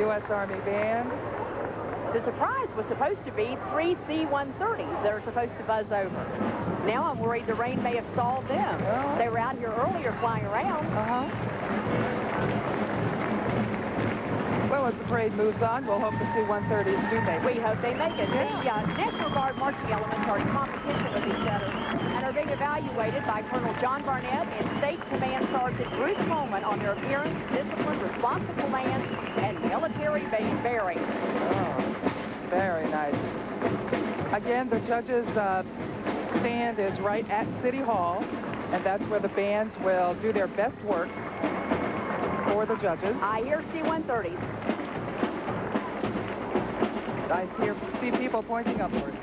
U.S. Army Band. The surprise was supposed to be 3 C-130s that are supposed to buzz over. Now I'm worried the rain may have stalled them. Well, they were out here earlier flying around. Well, as the parade moves on, we'll hope the C-130s do make it. We hope they make it. Yeah. The National Guard marching elements are in competition with each other and are being evaluated by Colonel John Barnett and State Command Sergeant Bruce Coleman on their appearance, discipline, responsive command, and military bearing. Oh, very nice. Again, the judges' stand is right at City Hall, and that's where the bands will do their best work for the judges. I hear C-130s. I see people pointing upward.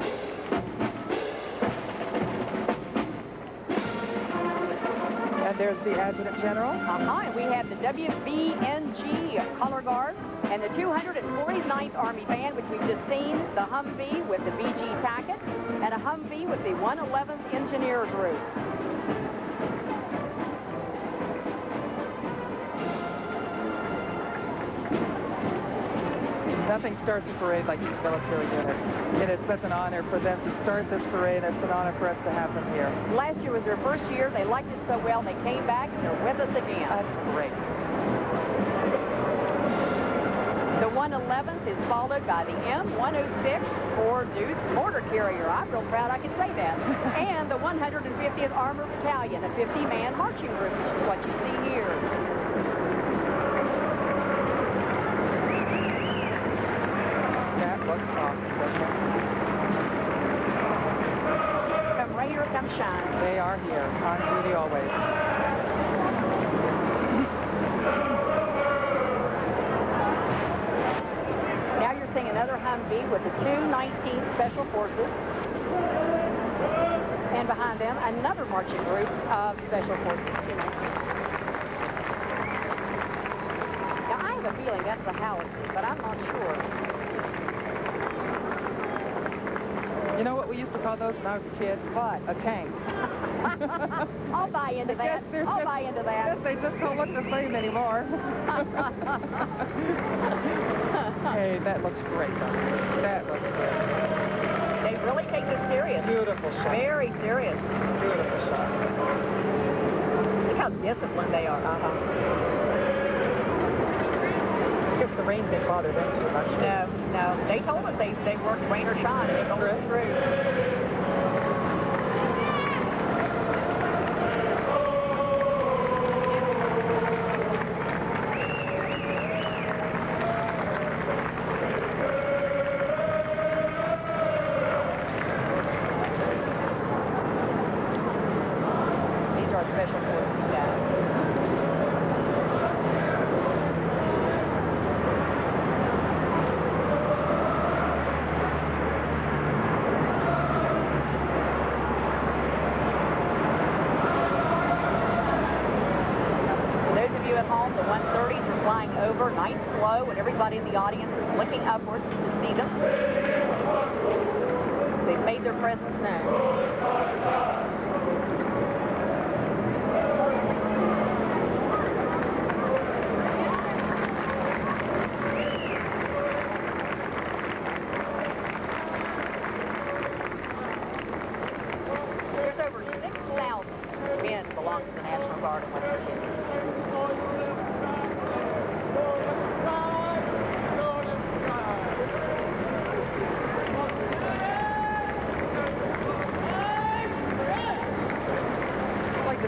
And there's the Adjutant General. And we have the WVNG Color Guard and the 249th Army Band, which we've just seen, the Humvee with the VG Tackett, and a Humvee with the 111th Engineer Group. Nothing starts a parade like these military units. It is such an honor for them to start this parade. It's an honor for us to have them here. Last year was their first year. They liked it so well, they came back, and they're with us again. That's great. The 111th is followed by the M106 Ford Deuce mortar carrier. I'm real proud I can say that. And the 150th Armor Battalion, a 50-man marching group, which is what you see here. That looks awesome, doesn't it? Come rain or come shine. They are here, on duty always. Now you're seeing another Humvee with the 219th Special Forces. And behind them, another marching group of Special Forces. Now, I have a feeling that's the howitzer, but I'm not sure. You know what we used to call those when I was a kid? What? A tank. I'll buy into that. Yes, I'll buy into that. Yes, they just don't look the same anymore. Hey, that looks great, though. That looks great. They really take this serious. Beautiful shot. Very serious. Beautiful shot. Look how disciplined they are. I guess the rain didn't bother them too much. No, no. They told us they worked rain or shine, and they told us the truth. These are Special Forces guys. The 130s are flying over, nice flow, and everybody in the audience is looking upwards to see them. They've made their presence known. There's over 6,000 men who belong to the National Guard in West Virginia.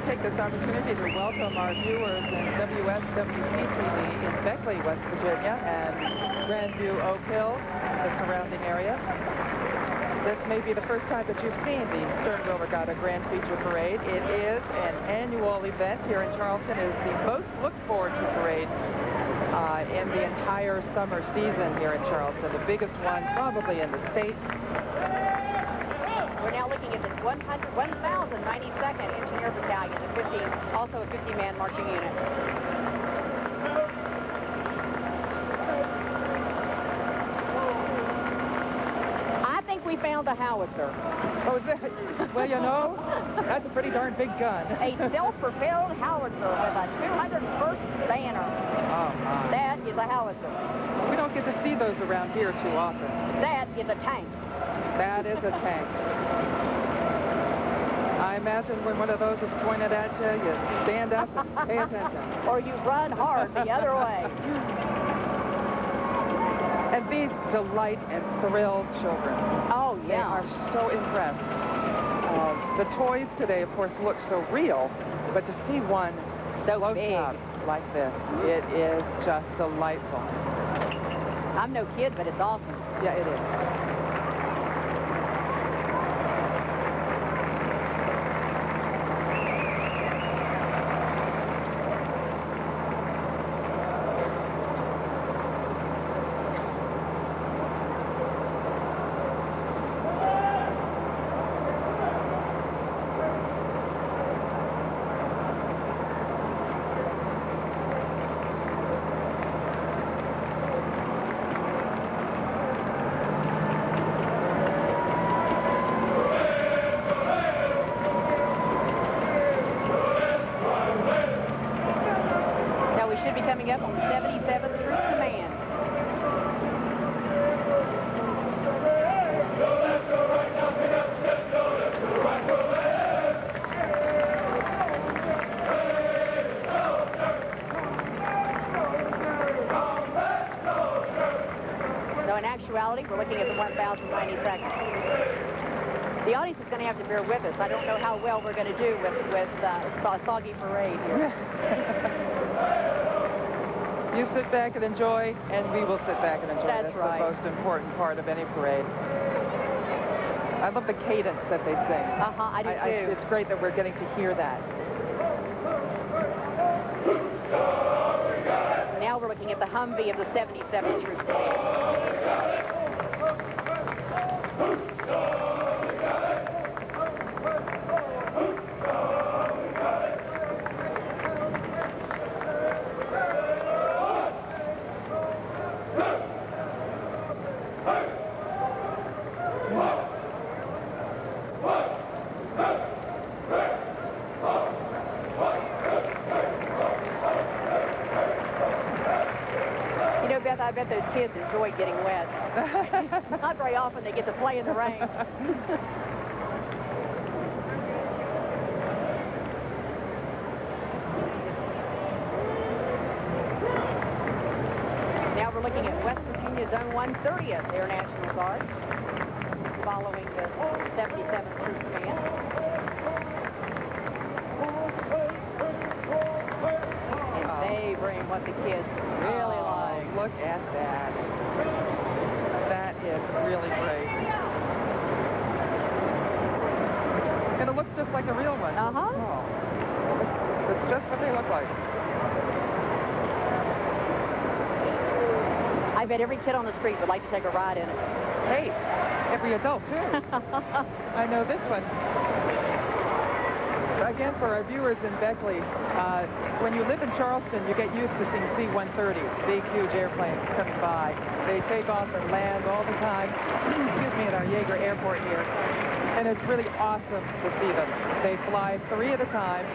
Take this opportunity to welcome our viewers in WSWP-TV in Beckley, West Virginia, and Grandview, Oak Hill, the surrounding areas. This may be the first time that you've seen the Sternwheel Regatta Grand Feature Parade. It is an annual event here in Charleston. It is the most looked forward to parade in the entire summer season here in Charleston. The biggest one probably in the state. We're now looking at the 1,092nd Engineer Battalion, also a 50-man marching unit. I think we found the howitzer. Oh, is that? Well, you know, that's a pretty darn big gun. A self-propelled howitzer with a 201st banner. Oh, my. That is is a howitzer. We don't get to see those around here too often. That is a tank. That is a tank. I imagine when one of those is pointed at you, you stand up and pay attention. Or you run hard the other way. And these delight and thrill children. Oh, They yeah. are so impressed. The toys today, of course, look so real, but to see one So close big. up like this, it is just delightful. I'm no kid, but it's awesome. Yeah, it is. Now we should be coming up on 77th Troop Command. So in actuality, we're looking at the 1,092nd. The audience is going to have to bear with us. I don't know how well we're going to do with a soggy parade here. You sit back and enjoy, and we will sit back and enjoy. That's right. The most important part of any parade. I love the cadence that they sing. I do too. It's great that we're getting to hear that. Now we're looking at the Humvee of the 77th Troop Command. You know, Beth, I bet those kids enjoy getting wet. Not very often they get to play in the rain. Now we're looking at West Virginia Zone 130th Air National Guard, following the 77th Troop Command. And they bring what the kids really like. Look at that. That is really great. And it looks just like a real one. Uh-huh. Oh, it's just what they look like. I bet every kid on the street would like to take a ride in it. Hey, every adult, too. I know this one. Again, for our viewers in Beckley, when you live in Charleston, you get used to seeing C-130s, big, huge airplanes coming by. They take off and land all the time, excuse me, at our Yeager Airport here. And it's really awesome to see them. They fly 3 at a time,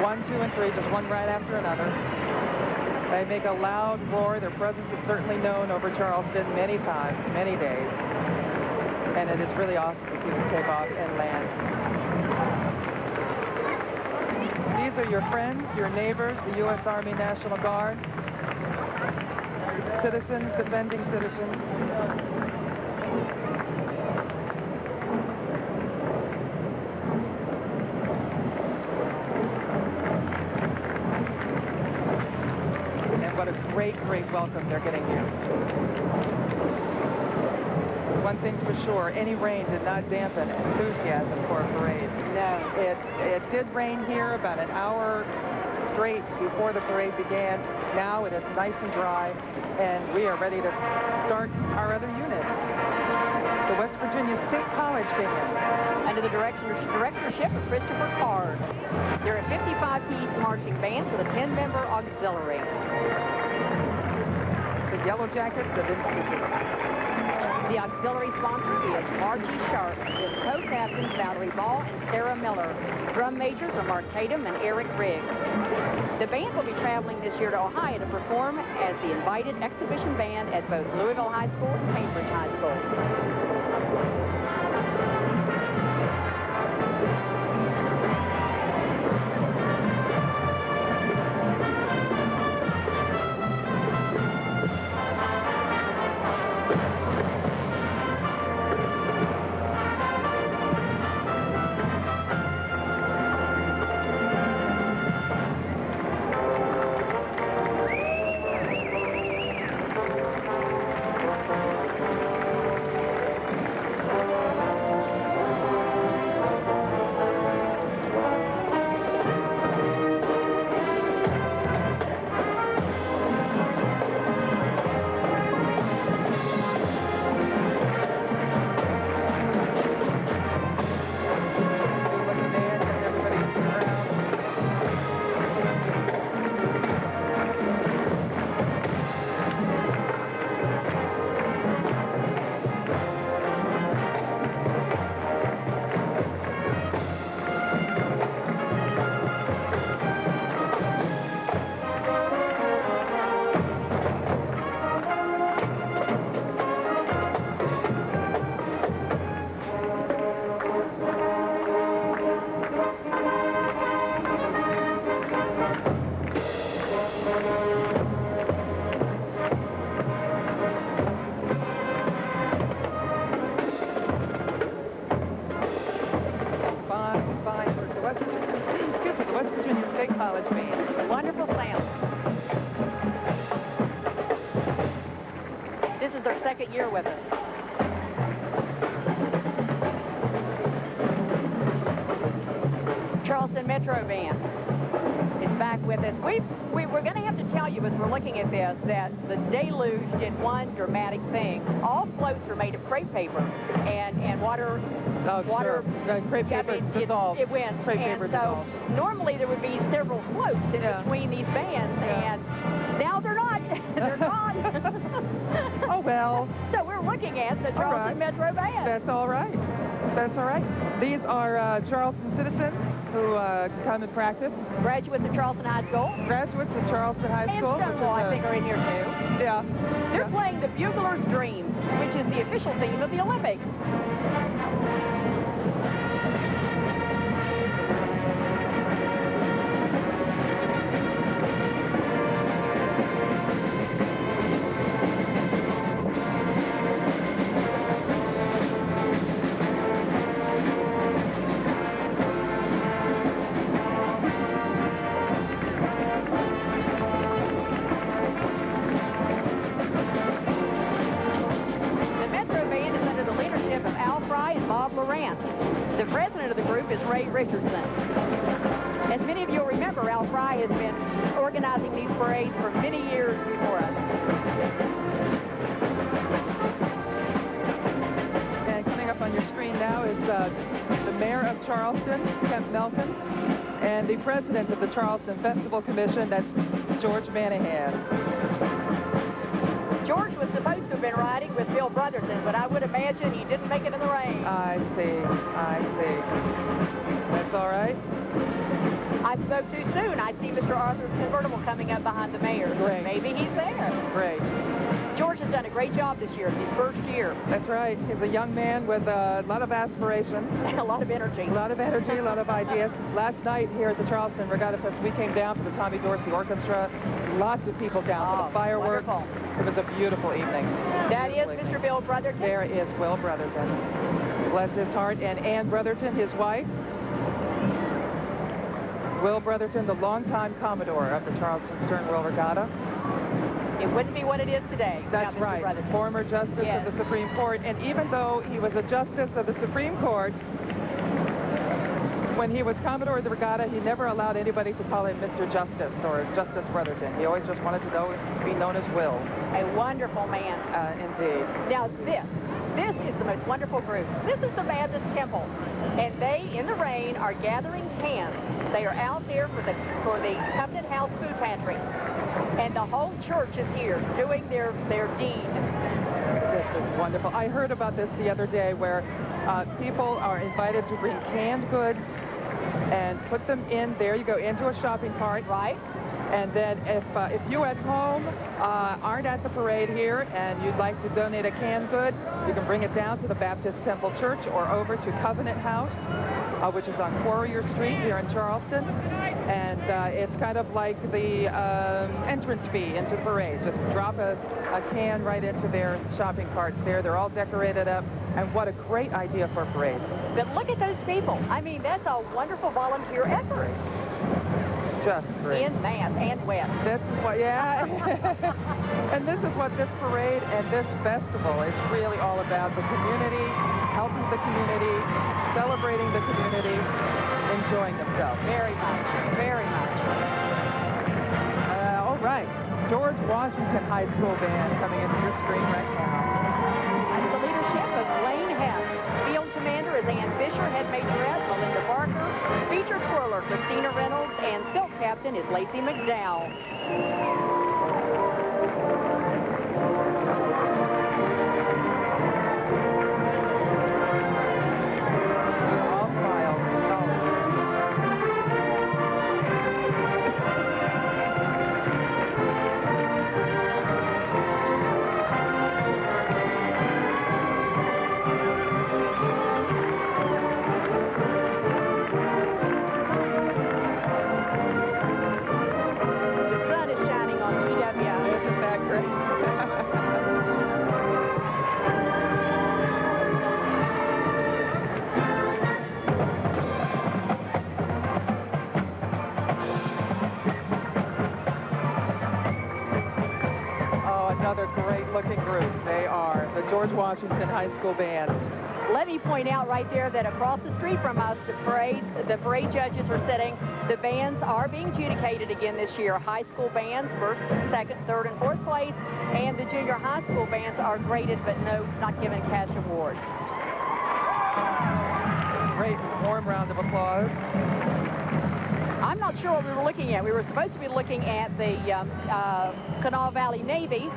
1, 2, and 3, just one right after another. They make a loud roar. Their presence is certainly known over Charleston many times, many days. And it is really awesome to see them take off and land. These are your friends, your neighbors, the U.S. Army National Guard. Citizens defending citizens. What a great, great welcome they're getting here. One thing's for sure, any rain did not dampen enthusiasm for a parade. No. It did rain here about an hour straight before the parade began. Now it is nice and dry, and we are ready to start our other units. The West Virginia State College came in. Under the directorship of Christopher Card. They're a 55-piece marching band with a 10-member auxiliary. The Yellow Jackets of Institute. The auxiliary sponsor is Margie Sharp, with co-captains Valerie Ball and Sarah Miller. Drum majors are Mark Tatum and Eric Riggs. The band will be traveling this year to Ohio to perform as the invited exhibition band at both Louisville High School and Cambridge High School. Wonderful sound. This is their second year with us. Charleston Metro Band is back with us. We're going to have to tell you as we're looking at this that the deluge did one dramatic thing. All floats are made of crepe paper and water. Oh, water. Sure. Crepe paper dissolved. It went. Crepe and paper so dissolved. normally there would be several floats in between these bands, and now they're not. They're gone. Oh, well. So we're looking at the Charleston Metro Band. That's all right. That's all right. These are Charleston citizens who come and practice. Graduates of Charleston High School. Graduates of Charleston High And School. Sternwheel, I think, are in here, too. Yeah. They're playing the Bugler's Dream, which is the official theme of the Olympics. The president of the group is Ray Richardson. As many of you will remember, Al Fry has been organizing these parades for many years before us. And coming up on your screen now is the mayor of Charleston, Kemp Melkin, and the president of the Charleston Festival Commission, that's George Manahan. George was supposed to have been riding with Bill Brotherton, but I would imagine he didn't make it in the rain. I see. I see. That's all right. I spoke too soon. I see Mr. Arthur's convertible coming up behind the mayor. Great. Maybe he's there. Great. George has done a great job this year. It's his first year. That's right. He's a young man with a lot of aspirations. A lot of energy. A lot of energy, a lot of ideas. Last night here at the Charleston Regatta Fest, we came down for the Tommy Dorsey Orchestra. Lots of people down for the fireworks. Wonderful. It was a beautiful evening. That is Mr. Bill Brotherton. There is Will Brotherton. Bless his heart. And Ann Brotherton, his wife. Will Brotherton, the longtime Commodore of the Charleston Sternwheel Regatta. It wouldn't be what it is today. That's without Mr. right. Brotherton. Former Justice of the Supreme Court. And even though he was a Justice of the Supreme Court, when he was Commodore of the Regatta, he never allowed anybody to call him Mr. Justice or Justice Brotherton. He always just wanted to be known as Will. A wonderful man. Indeed. Now this is the most wonderful group. This is the Baptist Temple, and they, in the rain, are gathering cans. They are out there for the Covenant House Food Pantry, and the whole church is here doing their deed. This is wonderful. I heard about this the other day where people are invited to bring canned goods and put them in, there you go, into a shopping cart. Right. And then if you at home aren't at the parade here and you'd like to donate a canned good, you can bring it down to the Baptist Temple Church or over to Covenant House, which is on Quarrier Street here in Charleston. And it's kind of like the entrance fee into the parade. Just drop a can right into their shopping carts there. They're all decorated up. And what a great idea for a parade. But look at those people. I mean, that's a wonderful volunteer effort. Just great. In mass and wet. This is what, yeah. And this is what this parade and this festival is really all about. The community, helping the community, celebrating the community, enjoying themselves. Very much, very much. All right. George Washington High School Band coming into your screen right now. Under the leadership of Lane Hess. Field commander is Ann Fisher, head majorette Melinda Barker, featured twirler Christina Reynolds, and silk captain is Lacey McDowell. All smiles. The sun is shining on GW. Isn't that great? Oh, another great-looking group. They are the George Washington High School Band. Let me point out right there that across the street from us, the parade judges are sitting. The bands are being adjudicated again this year. High school bands, first, second, third, and fourth place, and the junior high school bands are graded, but no, not given cash awards. Great warm round of applause. I'm not sure what we were looking at. We were supposed to be looking at the Kanawha Valley Navy,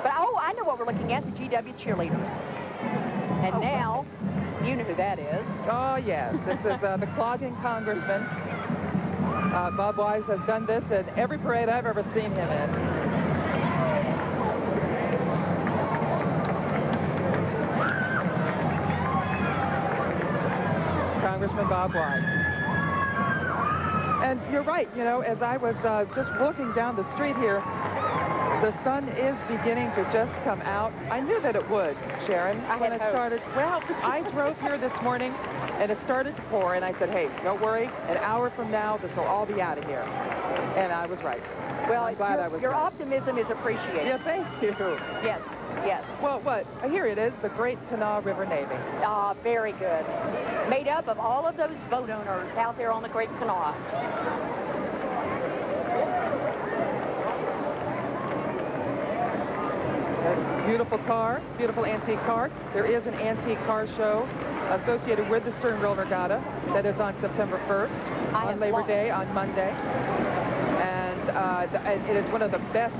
but oh, I know what we're looking at, the GW cheerleaders. And now, you know who that is. Oh, yes. This is the clogging congressman. Bob Wise has done this in every parade I've ever seen him in. Congressman Bob Wise. And you're right, you know, as I was just walking down the street here, the sun is beginning to just come out. I knew that it would, Sharon, when it started. Well, I drove here this morning, and it started to pour, and I said, hey, don't worry, an hour from now, this will all be out of here. And I was right. Well, I'm glad I was your right. optimism is appreciated. Yeah, thank you. Yes, yes. Well, what? Here it is, the Great Kanawha River Navy. Ah, very good. Made up of all of those boat owners out there on the Great Kanawha. Beautiful car, beautiful antique car. There is an antique car show associated with the Sternwheel Regatta that is on September 1st, on Labor Day, on Monday. And it is one of the best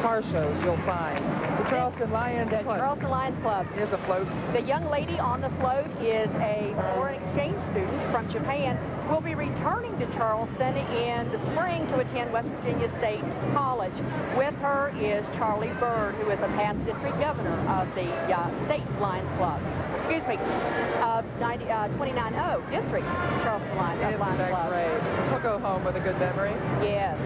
car shows you'll find. The Charleston Lions Club. Charleston Lions Club is afloat. The young lady on the float is a foreign exchange student from Japan. Will be returning to Charleston in the spring to attend West Virginia State College. With her is Charlie Bird, who is a past district governor of the State Lions Club. Excuse me, 290 District Charleston Lions Club. Great. She'll go home with a good memory. Yes.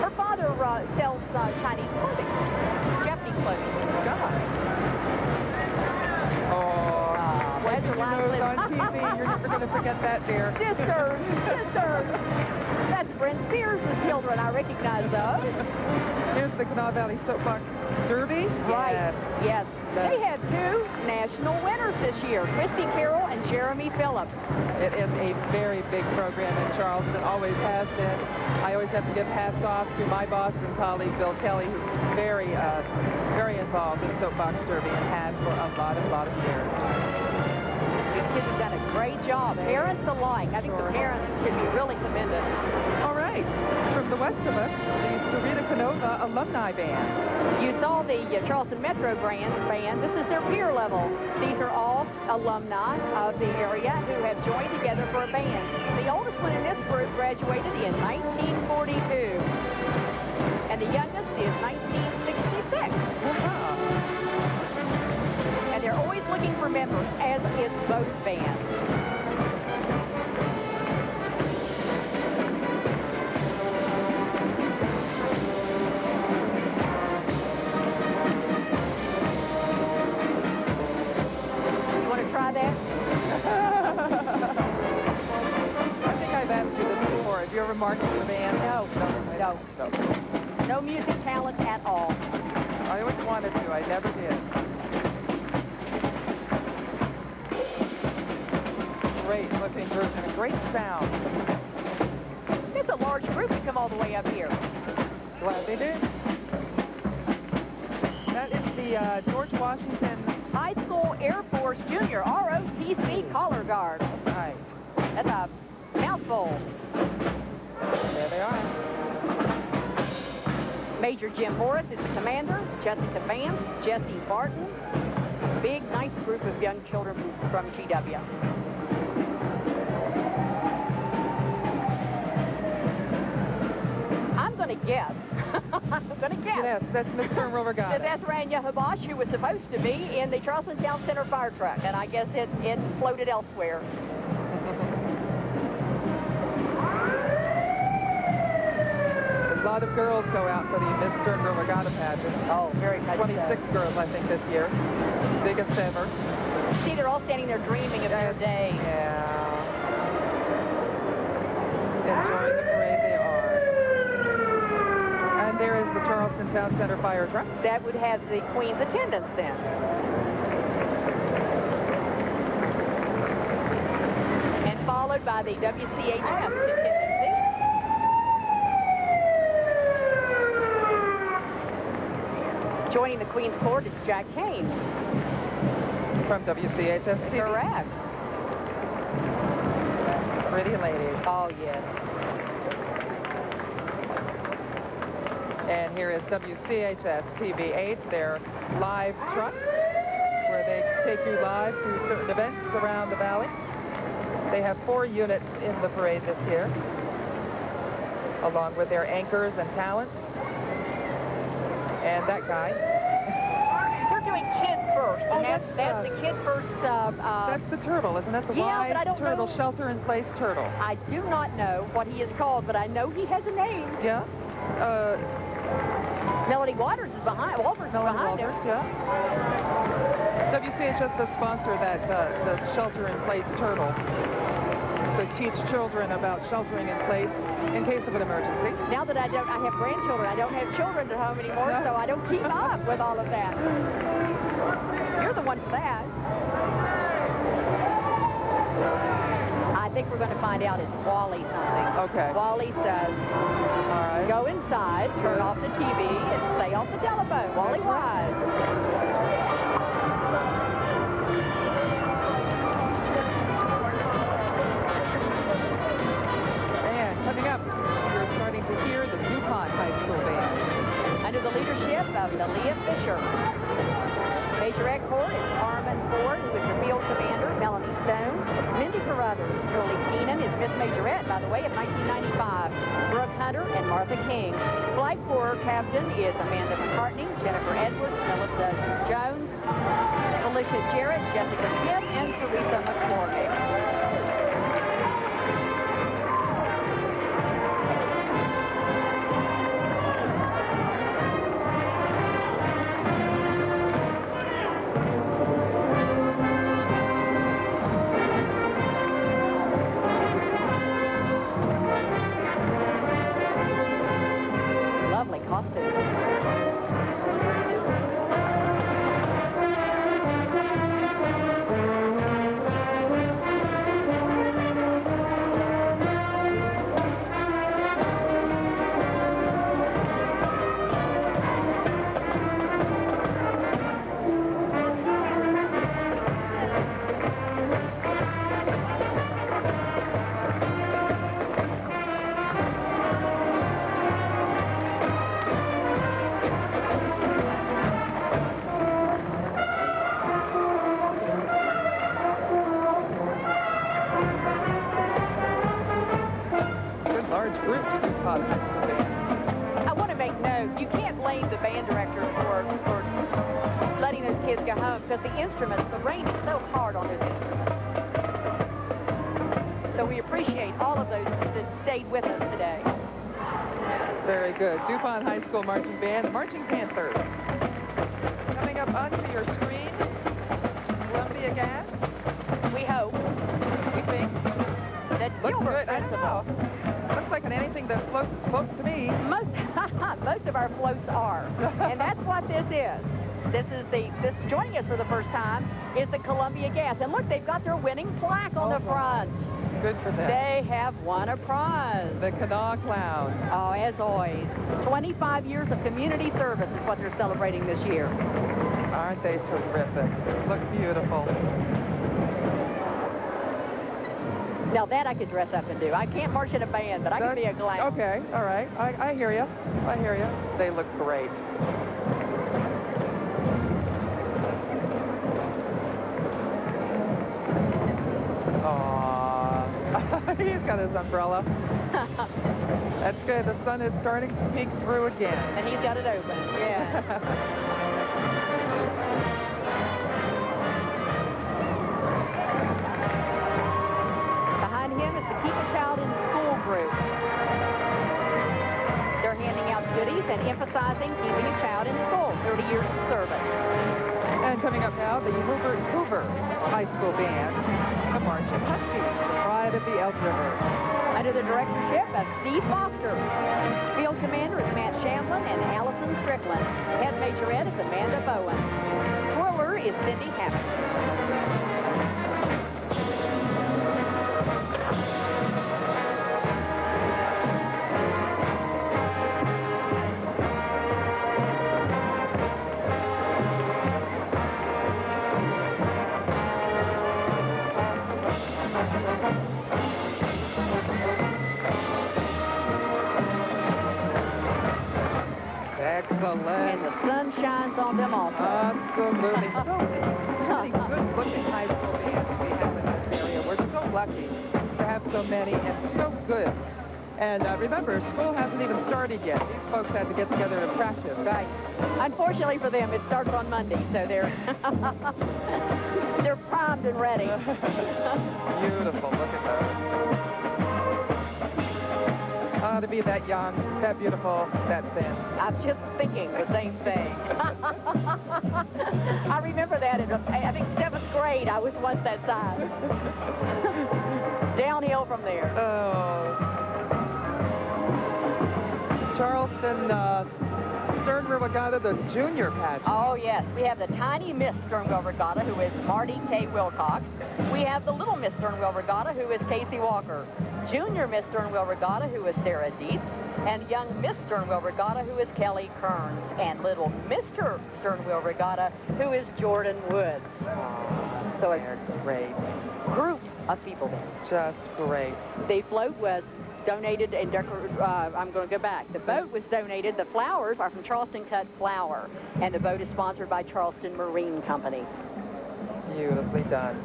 Her father sells Chinese clothing, Japanese clothing. God. Oh, that's your nose on TV. You're never going to forget that, dear. Sisters, sisters. That's Brent Spears' children. I recognize those. Here's the Kanawha Valley Soapbox Derby. Right. Yes. Yes. They had two national winners this year, Christy Carroll and Jeremy Phillips. It is a very big program in Charleston, always has been. I always have to give hats off to my boss and colleague, Bill Kelly, who's very involved in Soapbox Derby and has for a lot of years. These kids have done a great job. Parents alike. I think the parents should be really commended. All right. From the west of us, the Sarita Canova Alumni Band. You saw the Charleston Metro band. This is their peer level. These are all alumni of the area who have joined together for a band. The oldest one in this group graduated in 1960. members, as is both bands. You want to try that? I think I've asked you this before. Have you ever marched with a band? No. No music talent at all. I always wanted to. I never did. Great looking group and a great sound. It's a large group to come all the way up here. Glad they did. That is the George Washington. High School Air Force Junior ROTC Color Guard. Nice. That's a mouthful. There they are. Major Jim Morris is the commander. Jessica Vance, Jesse Barton. Big, nice group of young children from GW. I'm going to guess. I'm going to guess. Yes, that's Miss Sternwheel Regatta. That's Rania Habash, who was supposed to be in the Charleston Town Center fire truck, and I guess it floated elsewhere. A lot of girls go out for the Miss Sternwheel Regatta pageant. Oh, very much 26 girls, I think, this year. Biggest ever. See, they're all standing there dreaming of their day. Yeah. Enjoying the parade they are. And there is the Charleston Town Center fire truck. That would have the Queen's attendance then. And followed by the WCHS contingency. Joining the Queen's Court is Jack Kane. From WCHS. Correct. Pretty lady. Oh, yes. And here is WCHS TV8, their live truck, where they take you live to certain events around the valley. They have 4 units in the parade this year, along with their anchors and talents. And that guy. We're doing kids first, and that's the kid first. That's the turtle, isn't that the yeah, wide turtle, shelter-in-place turtle? I do not know what he is called, but I know he has a name. Yeah. Melody Waters is behind. Walters is behind him. Yeah. WCHS does sponsor that the shelter-in-place turtle to teach children about sheltering in place in case of an emergency. Now that I have grandchildren, I don't have children at home anymore, so I don't keep up with all of that. You're the one for that. I think we're going to find out it's Wally something. Okay. Wally says, All right. go inside, turn off the TV, and stay off the telephone. Wally Wise. And coming up, you're starting to hear the DuPont High School Band. Under the leadership of Nalia Fisher. Majorette Court is Carmen Ford, who is your field commander, Melanie Stone. Mindy Carruthers, Julie Keenan is Miss Majorette, by the way, of 1995. Brooke Hunter and Martha King. Flight Corps Captain is Amanda McCartney, Jennifer Edwards, Melissa Jones, Felicia Jarrett, Jessica Smith, and Teresa McCormick. Lovely costume. Large group to DuPont High School Band. I want to make note, you can't blame the band director for letting those kids go home because the instruments, the rain is so hard on those instruments. So we appreciate all of those that stayed with us today. Very good. DuPont High School Marching Band, the Marching Panthers. Coming up onto your screen, Columbia Gas. We hope. We think. That Looks Gilbert good. I don't know. Looks like anything that floats to me. Most of our floats are. And that's what this is. This joining us for the first time is the Columbia Gas. And look, they've got their winning plaque on the front. Good for them. They have won a prize. The Kanawha Clown. Oh, as always. 25 years of community service is what they're celebrating this year. Aren't they terrific? Look beautiful. Now that I could dress up and do. I can't march in a band, but I can be a clown. Okay, all right. I hear you. I hear you. They look great. Aww. He's got his umbrella. That's good. The sun is starting to peek through again. And he's got it open. Yeah. Behind him is the Keep a Child in School group. They're handing out goodies and emphasizing keeping a child in school. 30 years of service. And coming up now, the Hoover High School Band, the Marching Huskies, the pride of the Elk River. Under the directorship of Steve Foster. Field commander is Matt Shamlin and Allison Strickland. Head majorette is Amanda Bowen. Twirler is Cindy Hammond. Excellent. And the sun shines on them also. Absolutely. So many good-looking high school bands we have in this area. We're so lucky to have so many and so good. And remember, school hasn't even started yet. These folks had to get together and practice. Right. Unfortunately for them, it starts on Monday, so they're they're primed and ready. Beautiful. Look at those. To be that young, that beautiful, that thin. I'm just thinking the same thing. I remember that in, I think, 7th grade. I was once that size. Downhill from there. Oh. Charleston Sternwheel Regatta, the junior pageant. Oh, yes. We have the tiny Miss Sternwheel Regatta, who is Marty K. Wilcox. We have the little Miss Sternwheel Regatta, who is Casey Walker. Junior Miss Sternwheel Regatta, who is Sarah Dietz. And young Miss Sternwheel Regatta, who is Kelly Kearns. And little Mr. Sternwheel Regatta, who is Jordan Woods. Oh, So they're great. group of people. Just great. The float was donated and I'm going to go back. The boat was donated. The flowers are from Charleston Cut Flower. And the boat is sponsored by Charleston Marine Company. Beautifully done.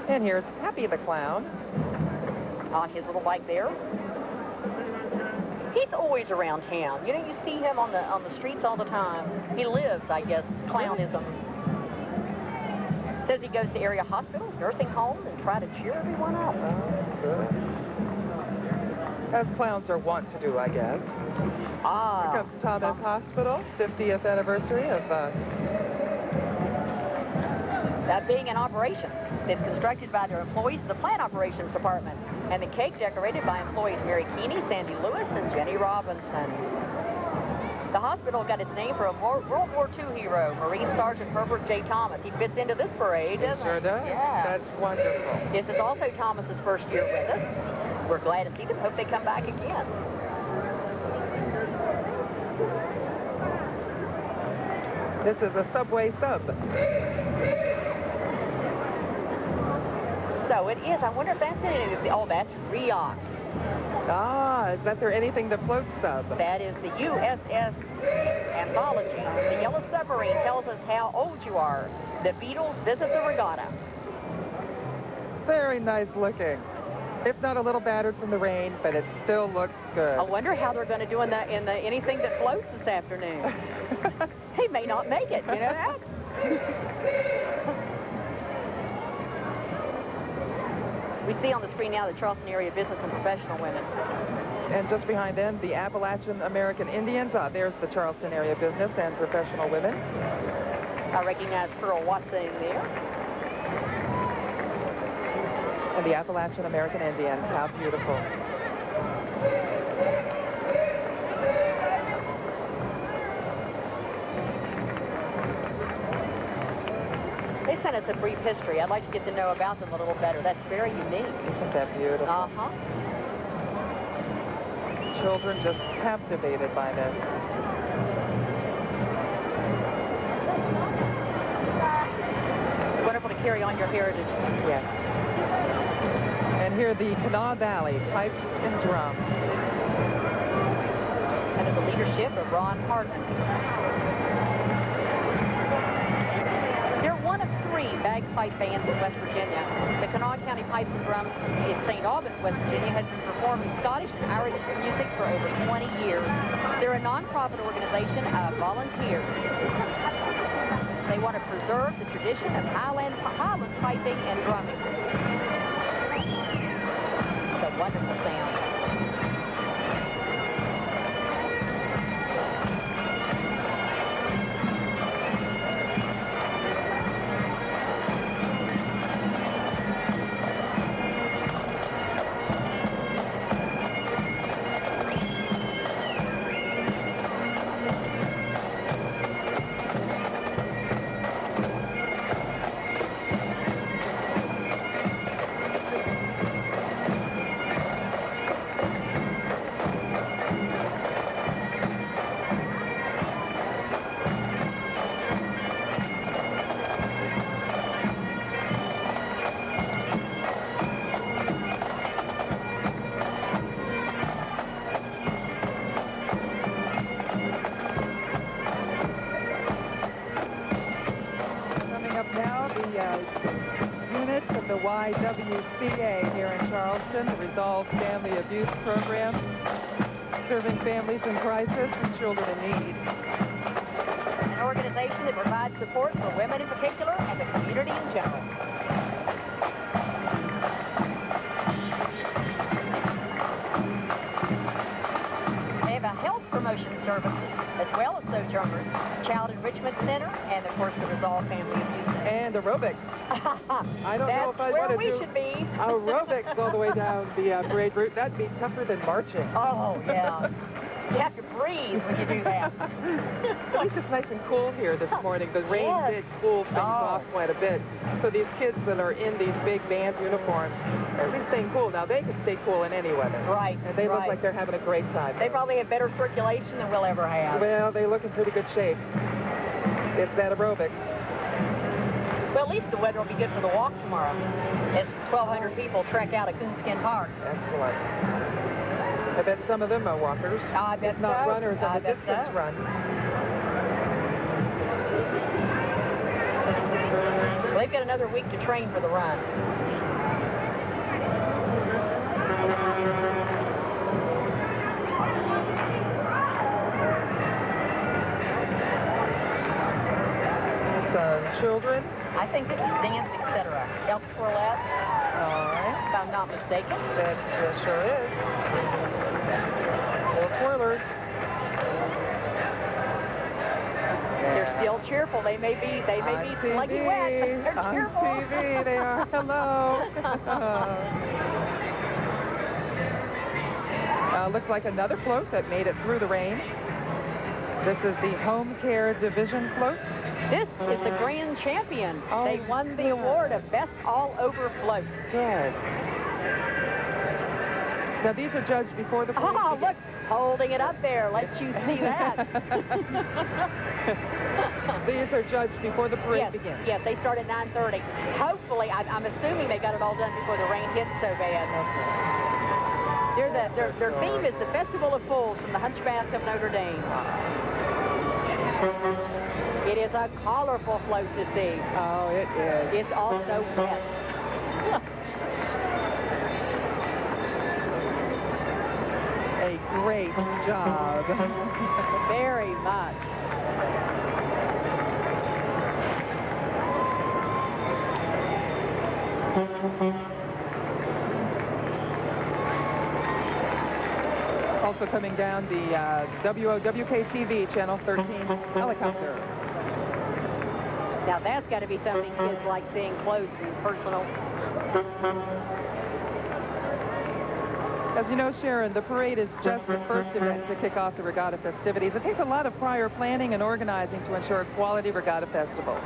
And here's Happy the Clown. On his little bike there. He's always around town. You know, you see him on the streets all the time. He lives, I guess, clownism. Says he goes to area hospitals, nursing homes, and try to cheer everyone up. Oh, good. As clowns are wont to do, I guess. Ah. Here comes Thomas Hospital, 50th anniversary of... That being an operation. It's constructed by their employees of the plant operations department. And the cake decorated by employees Mary Keeney, Sandy Lewis, and Jenny Robinson. The hospital got its name from World War II hero, Marine Sergeant Herbert J. Thomas. He fits into this parade, doesn't he? Sure does. Yeah. That's wonderful. This is also Thomas's first year with us. We're glad to see them. Hope they come back again. This is a Subway sub. So it is. I wonder if that's it. Oh, that's Rioch. Ah, is that their Anything That Floats sub? That is the USS Anthology. The Yellow Submarine tells us how old you are. The Beatles visit the regatta. Very nice looking. It's not a little battered from the rain, but it still looks good. I wonder how they're going to do in the Anything That Floats this afternoon. He may not make it, you know that? We see on the screen now the Charleston area business and professional women. And just behind them, the Appalachian American Indians. There's the Charleston area business and professional women. I recognize Pearl Watson there. And the Appalachian American Indians. How beautiful. They sent us a brief history. I'd like to get to know about them a little better. That's very unique. Isn't that beautiful? Uh-huh. Children just captivated by this. Wonderful to carry on your heritage. Yes. And here the Kanawha Valley, pipes and drums. Under the leadership of Ron Hartman. They're one of 3 bagpipe bands in West Virginia. The Kanawha County Pipes and Drums in St. Albans, West Virginia, has been performing Scottish and Irish music for over 20 years. They're a non-profit organization of volunteers. They want to preserve the tradition of Highland piping and drumming. It's a wonderful sound. Units of the YWCA here in Charleston, the Resolve Family Abuse Program, serving families in crisis and children in need. An organization that provides support for women in particular and the community in general. They have a health promotion services as well as Sojourners, Child Enrichment Center, and of course the Resolve Family Abuse Center. And aerobics. I don't know if I want to do should be. aerobics all the way down the parade route. That'd be tougher than marching. Oh, yeah. You have to breathe when you do that. At least it's nice and cool here this morning. The rain did cool things off quite a bit. So these kids that are in these big band uniforms are at least staying cool. Now, they can stay cool in any weather. Right. And they look like they're having a great time. They probably have better circulation than we'll ever have. Well, they look in pretty good shape. It's that aerobics. Well, at least the weather will be good for the walk tomorrow as 1,200 people trek out of Coonskin Park. Excellent. I bet some of them are walkers. I bet if not so. runners on the distance run. Well, they've got another week to train for the run. Some children. I think this is dance, etc. Elk twirlette. All right. If I'm not mistaken. That sure is. Little twirlers. They're still cheerful. They may be sluggy wet, but they're cheerful. On TV, they are. Hello. Looks like another float that made it through the rain. This is the Home Care Division float. This is the grand champion. Oh, they won the award of Best All-Over Float. Good. Now, these are judged before the parade begins. Look, holding it up there. Let you see that. These are judged before the parade begins. Yes, they start at 9:30. Hopefully, I'm assuming they got it all done before the rain hits so bad. Their theme is the Festival of Fools from the Hunchback of Notre Dame. It is a colorful float to see. Oh, it is. It's also wet. A great job. Very much. Also coming down the WOWK-TV, Channel 13 helicopter. Now that's got to be something kids like seeing close and personal. As you know, Sharon, the parade is just the first event to kick off the regatta festivities. It takes a lot of prior planning and organizing to ensure a quality regatta festival.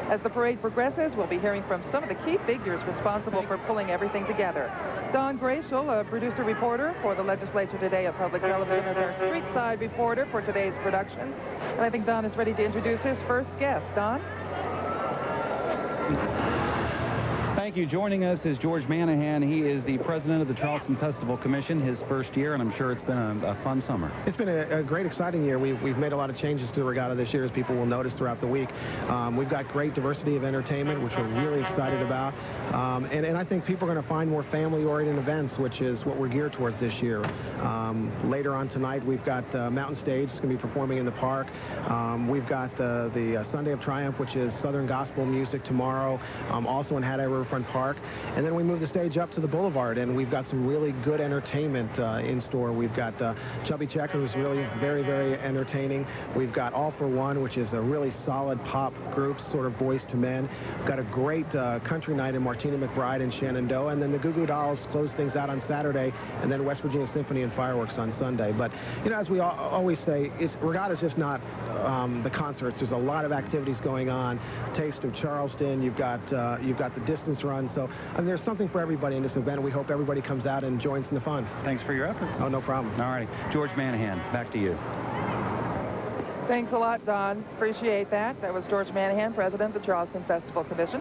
As the parade progresses, we'll be hearing from some of the key figures responsible for pulling everything together. Don Grayshall, a producer reporter for the legislature today at Public Television, is our street side reporter for today's production. And I think Don is ready to introduce his first guest. Don? Thank you. Joining us is George Manahan. He is the president of the Charleston Festival Commission, his first year, and I'm sure it's been a fun summer. It's been a great, exciting year. We've made a lot of changes to the regatta this year, as people will notice throughout the week. We've got great diversity of entertainment, which we're really excited about. And I think people are going to find more family-oriented events, which is what we're geared towards this year. Later on tonight, we've got Mountain Stage. It's going to be performing in the park. We've got the Sunday of Triumph, which is Southern Gospel music tomorrow, also in Hat Eye Riverfront Park. And then we move the stage up to the Boulevard, and we've got some really good entertainment in store. We've got Chubby Checker, who's really very, very entertaining. We've got All for One, which is a really solid pop group, sort of Boys to Men. We've got a great country night in Martina McBride and Shenandoah, and then the Goo Goo Dolls close things out on Saturday, and then West Virginia Symphony and fireworks on Sunday. But, you know, as we always say, regatta's just not the concerts. There's a lot of activities going on. Taste of Charleston. You've got the distance run. So there's something for everybody in this event. We hope everybody comes out and joins in the fun. Thanks for your effort. Oh, no problem. All righty. George Manahan, back to you. Thanks a lot, Don. Appreciate that. That was George Manahan, president of the Charleston Festival Commission.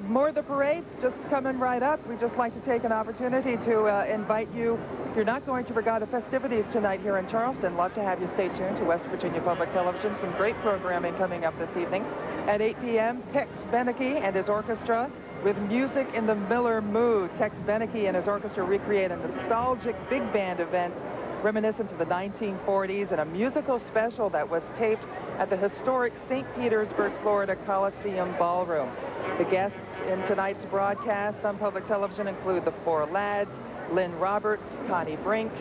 More of the parade just coming right up. We'd just like to take an opportunity to invite you. If you're not going to regatta festivities tonight here in Charleston, love to have you stay tuned to West Virginia Public Television. Some great programming coming up this evening. At 8 p.m., Tex Beneke and his orchestra with music in the Miller mood. Tex Beneke and his orchestra recreate a nostalgic big band event reminiscent of the 1940s and a musical special that was taped at the historic St. Petersburg, Florida Coliseum Ballroom. The guests in tonight's broadcast on public television include the Four Lads, Lynn Roberts, Connie Brink,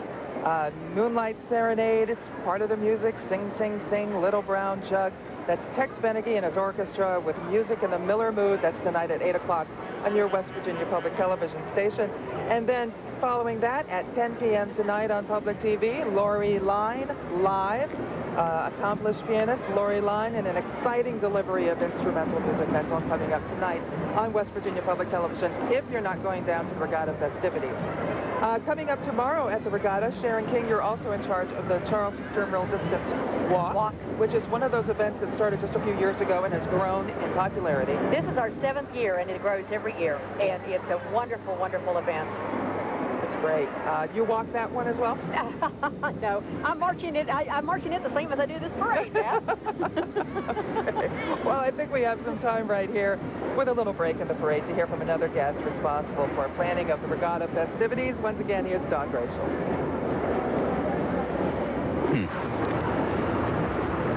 Moonlight Serenade. It's part of the music, Sing, Sing, Sing, Little Brown Jug. That's Tex Beneke and his orchestra with music in the Miller mood. That's tonight at 8 o'clock on your West Virginia Public Television station. And then following that at 10 p.m. tonight on public TV, Lori Line live. Accomplished pianist Lori Line in an exciting delivery of instrumental music. That's all coming up tonight on West Virginia Public Television if you're not going down to regatta festivities. Coming up tomorrow at the regatta, Sharon King, you're also in charge of the Charleston Sternwheel Distance Walk, which is one of those events that started just a few years ago and has grown in popularity. This is our 7th year, and it grows every year, and it's a wonderful, wonderful event. It's great. You walk that one as well? No, I'm marching it the same as I do this parade, Beth. Okay. Well, I think we have some time right here with a little break in the parade to hear from another guest responsible for planning of the regatta festivities. Once again, here's Don Grayshall.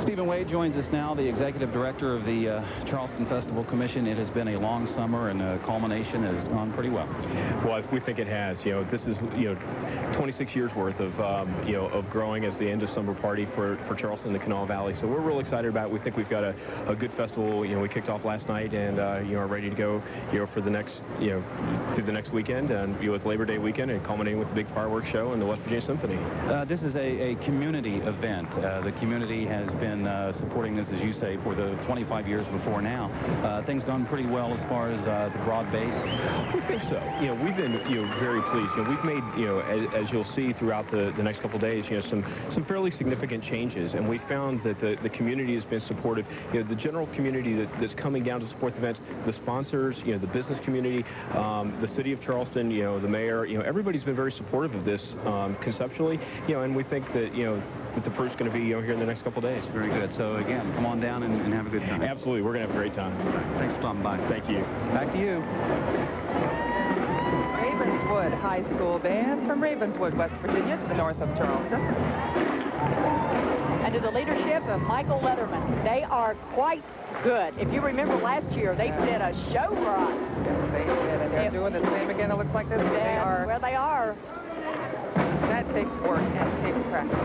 Stephen Wade joins us now, the executive director of the Charleston Festival Commission. It has been a long summer, and the culmination has gone pretty well. Well, we think it has. You know, this is 26 years worth of of growing as the end of summer party for Charleston and the Kanawha Valley. So we're real excited about it. We think we've got a good festival. You know, we kicked off last night, and are ready to go for the next through the next weekend, and with Labor Day weekend, and culminating with the big fireworks show and the West Virginia Symphony. This is a community event. The community has been supporting this, as you say, for the 25 years before now. Things gone pretty well as far as the broad base? We think so. We've been very pleased. We've made as you'll see throughout the next couple of days, some fairly significant changes, and we found that the community has been supportive. The general community that's coming down to support the events, the sponsors, the business community, the city of Charleston, the mayor, everybody's been very supportive of this conceptually, and we think that that the proof's going to be here in the next couple of days. Very good. So again, come on down and have a good time. Absolutely, we're going to have a great time. Thanks for stopping by. Thank you. Back to you. Ravenswood. Ravenswood High School Band from Ravenswood, West Virginia, to the north of Charleston. Under the leadership of Michael Leatherman. They are quite good. If you remember last year, they did a show for us. Yes, they did, and they're doing the same again. It looks like this. They are. Well, they are. That takes work and takes practice.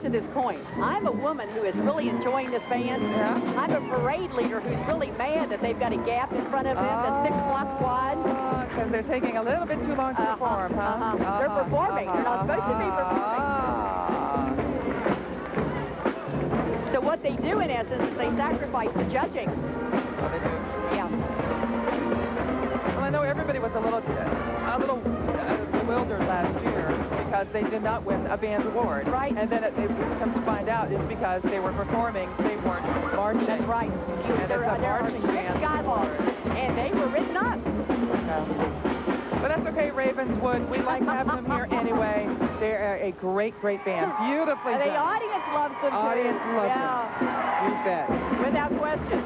To this coin. I'm a woman who is really enjoying this band. Yeah. I'm a parade leader who's really mad that they've got a gap in front of them that's 6 blocks wide. Because they're taking a little bit too long to perform, huh? They're performing. They're not supposed to be performing. So what they do, in essence, is they sacrifice the judging. Oh, they do. Yeah. Well, I know everybody was a little bewildered last year because they did not win a band award. Right. And then it comes to find out it's because they were performing, they weren't marching. That's right. And it's a marching band award. And they were written up. But that's okay, Ravenswood. We like having them here anyway. They're a great, great band. Beautifully done. The audience loves them, too. Audience loves them. You bet. Without question.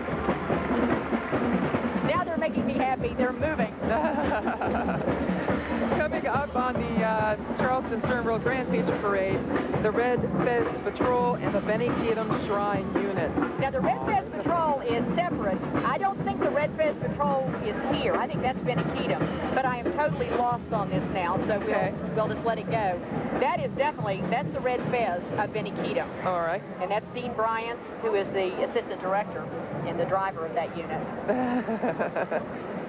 Now they're making me happy. They're moving. Coming up on the Charleston Sternwheel Grand Feature Parade, the Red Fez Patrol and the Benny Keatum Shrine Units. Now, the Red Fez Patrol is separate. I don't think the Red Fez Patrol is here. I think that's Benny Keatum. But I am totally lost on this now, so we'll just let it go. That is definitely, that's the Red Fez of Benny Keatum. All right. And that's Dean Bryant, who is the assistant director and the driver of that unit.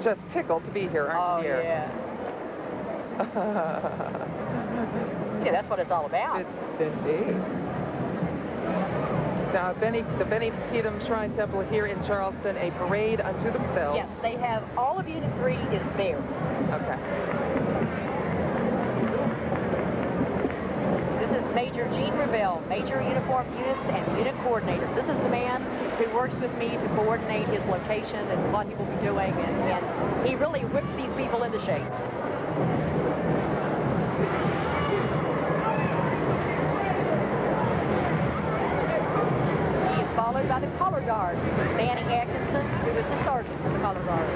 Just tickled to be here, aren't you? Oh, yeah. Yeah, that's what it's all about. It's indeed. Now, the Benny Keatum Shrine Temple here in Charleston, a parade unto themselves. Yes, they have, all of Unit 3 is there. Okay. This is Major Gene Revelle, Major Uniform Units and Unit Coordinator. This is the man who works with me to coordinate his location and what he will be doing, and he really whips these people into shape. He is followed by the color guard, Danny Atkinson, who is the sergeant of the color guard.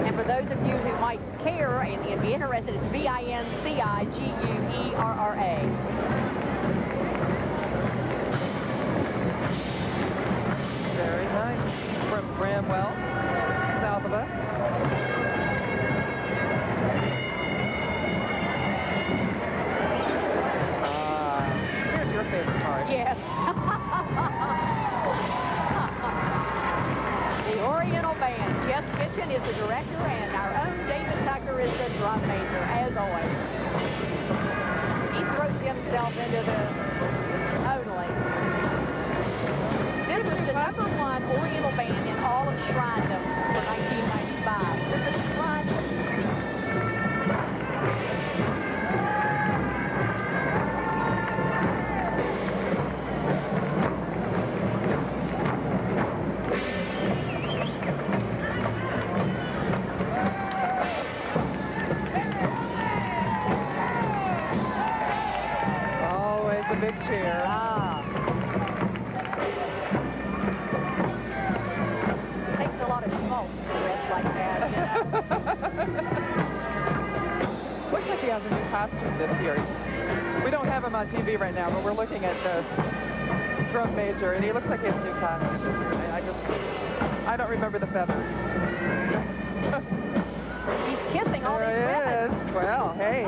And for those of you who might care and be interested, it's Vinciguerra. Very nice. From Bramwell, south of us. Here's your favorite part. Yes. The Oriental Band. Jess Kitchen is the director, and our own David Tucker is the drum major, as always. He throws himself into the totally. This is the #1 Oriental Band in all of Shrindom for 1995. This is Shrindom. big chair. Ah. Takes a lot of smoke to dress like that, you know? Looks like he has a new costume this year. We don't have him on TV right now, but we're looking at the drum major, and he looks like he has a new costume this year. I don't remember the feathers. He's kissing all these There women. he is. Well, hey.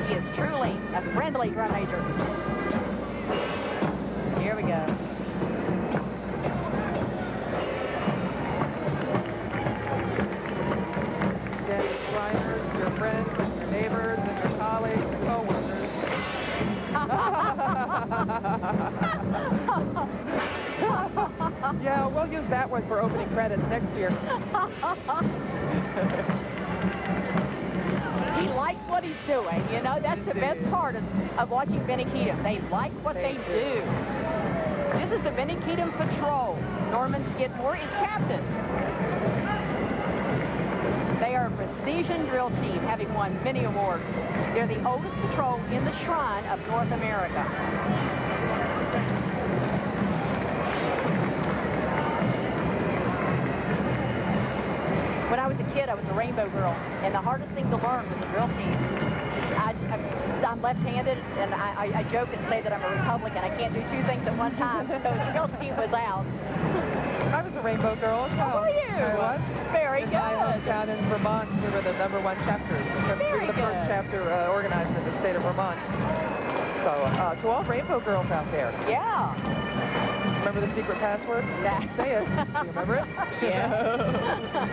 He is truly a friendly drum major. Here we go. Danny Shriners, your friends and your neighbors and your colleagues and co-workers. Yeah, we'll use that one for opening credits next year. He likes what he's doing, you know, that's the best part of watching Benny Keatum. They like what they do. This is the Benny Keatum Patrol. Norman Skidmore is captain. They are a precision drill team, having won many awards. They're the oldest patrol in the shrine of North America. When I was a kid, I was a rainbow girl, and the hardest thing to learn was the drill team. I'm left-handed, and I joke and say that I'm a Republican. I can't do two things at one time, so the drill team was out. I was a rainbow girl as well. Were you? I was. Very In good. my hometown in Vermont, we were the #1 chapter. Because we Very were the first good. chapter organized in the state of Vermont. So, to all rainbow girls out there, Yeah. remember the secret password? Say it. Do you remember it? Yeah.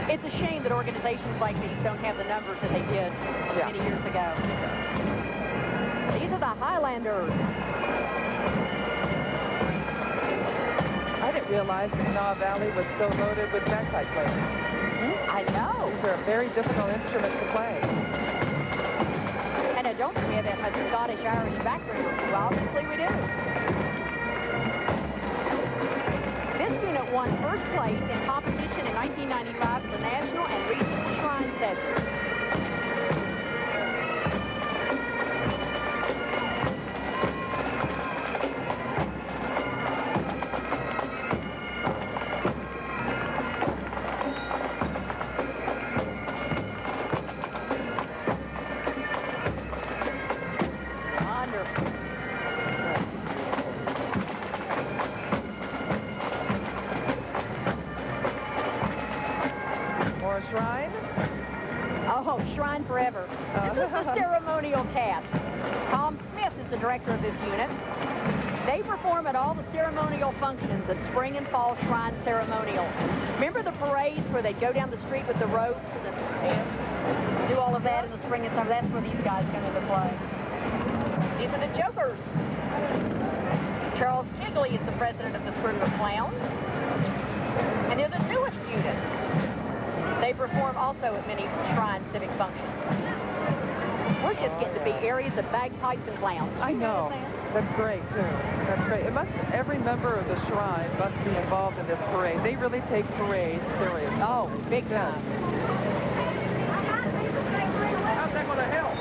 It's a shame that organizations like these don't have the numbers that they did many years ago. These are the Highlanders. I didn't realize that Naw Valley was so loaded with bagpipe players. I know. These are a very difficult instrument to play. And I don't forget that a Scottish-Irish background. Well, obviously we do. This unit won first place in competition in 1995 for the National and Regional Shrine Session. Shrine? Oh, Shrine Forever. This is the ceremonial cast. Tom Smith is the director of this unit. They perform at all the ceremonial functions at spring and fall shrine ceremonial. Remember the parades where they go down the street with the ropes and do all of that in the spring and summer? That's where these guys come into play. These are the Jokers. Charles Kigley is the president of the Sternwheel Clowns. And they're the newest unit. They perform also at many shrine civic functions. We're just getting to be areas of bagpipes and clowns. I know. That's great, too. That's great. Every member of the shrine must be involved in this parade. They really take parades serious. Oh, big time. How's that going to help?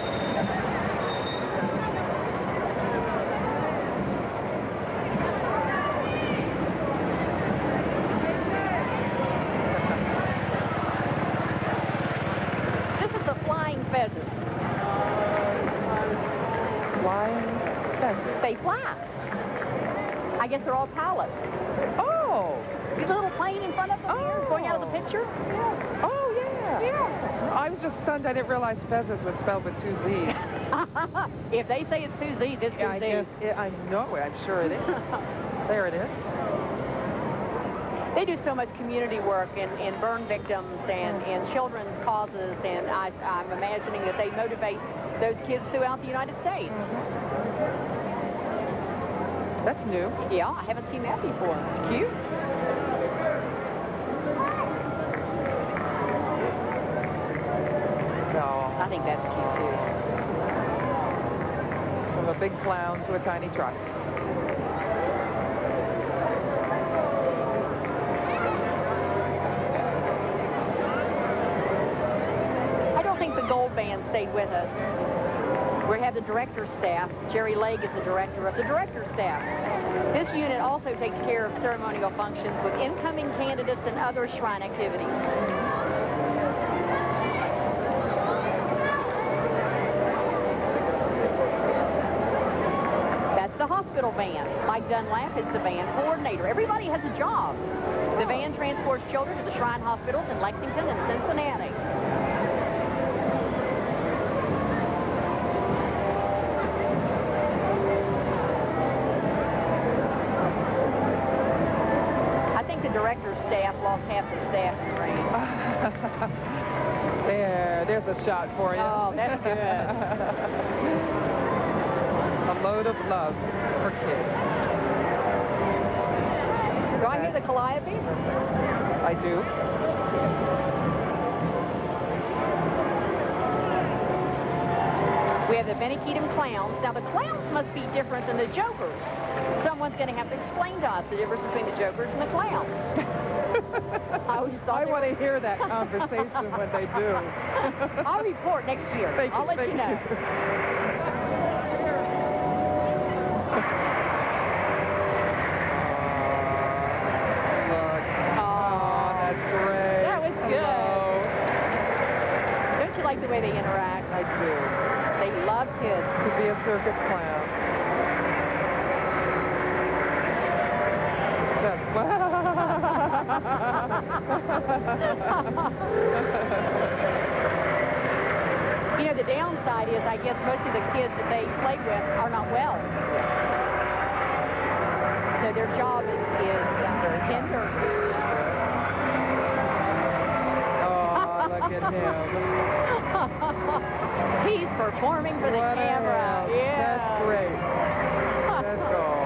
Pheasants. Flying pheasants? They fly. I guess they're all pilots. Oh! See the little plane in front of them here going out of the picture? Yeah. Oh, yeah. Yeah. I was just stunned. I didn't realize pheasants was spelled with 2 Z's. If they say it's 2 Z's, it's 2 Z's. I know it. I'm sure it is. There it is. They do so much community work in burn victims and in children's causes, and I'm imagining that they motivate those kids throughout the United States. That's new. Yeah, I haven't seen that before. It's cute. No. I think that's cute, too. From a big clown to a tiny truck. Gold Band stayed with us. We have the director's staff. Jerry Legg is the director of the director's staff. This unit also takes care of ceremonial functions with incoming candidates and other shrine activities. That's the hospital van. Mike Dunlap is the van coordinator. Everybody has a job. The van transports children to the shrine hospitals in Lexington and Cincinnati. Director's staff lost half the staff in the rain. There's a shot for you. Oh, that's good. A load of love for kids. Do I hear the calliope? I do. We have the Benny Keatum clowns. Now, the clowns must be different than the jokers. Someone's going to have to explain to us the difference between the jokers and the clowns. I want to hear that conversation when they do. I'll report next year. I'll let you know. Look. Oh, that's great. That was good. Hello. Don't you like the way they interact? I do. They love kids. To be a circus clown. Just, You know, the downside is, I guess, most of the kids that they play with are not well. So their job is tender. oh, look at him. He's performing for the What camera. else? Yeah. That's great. That's all.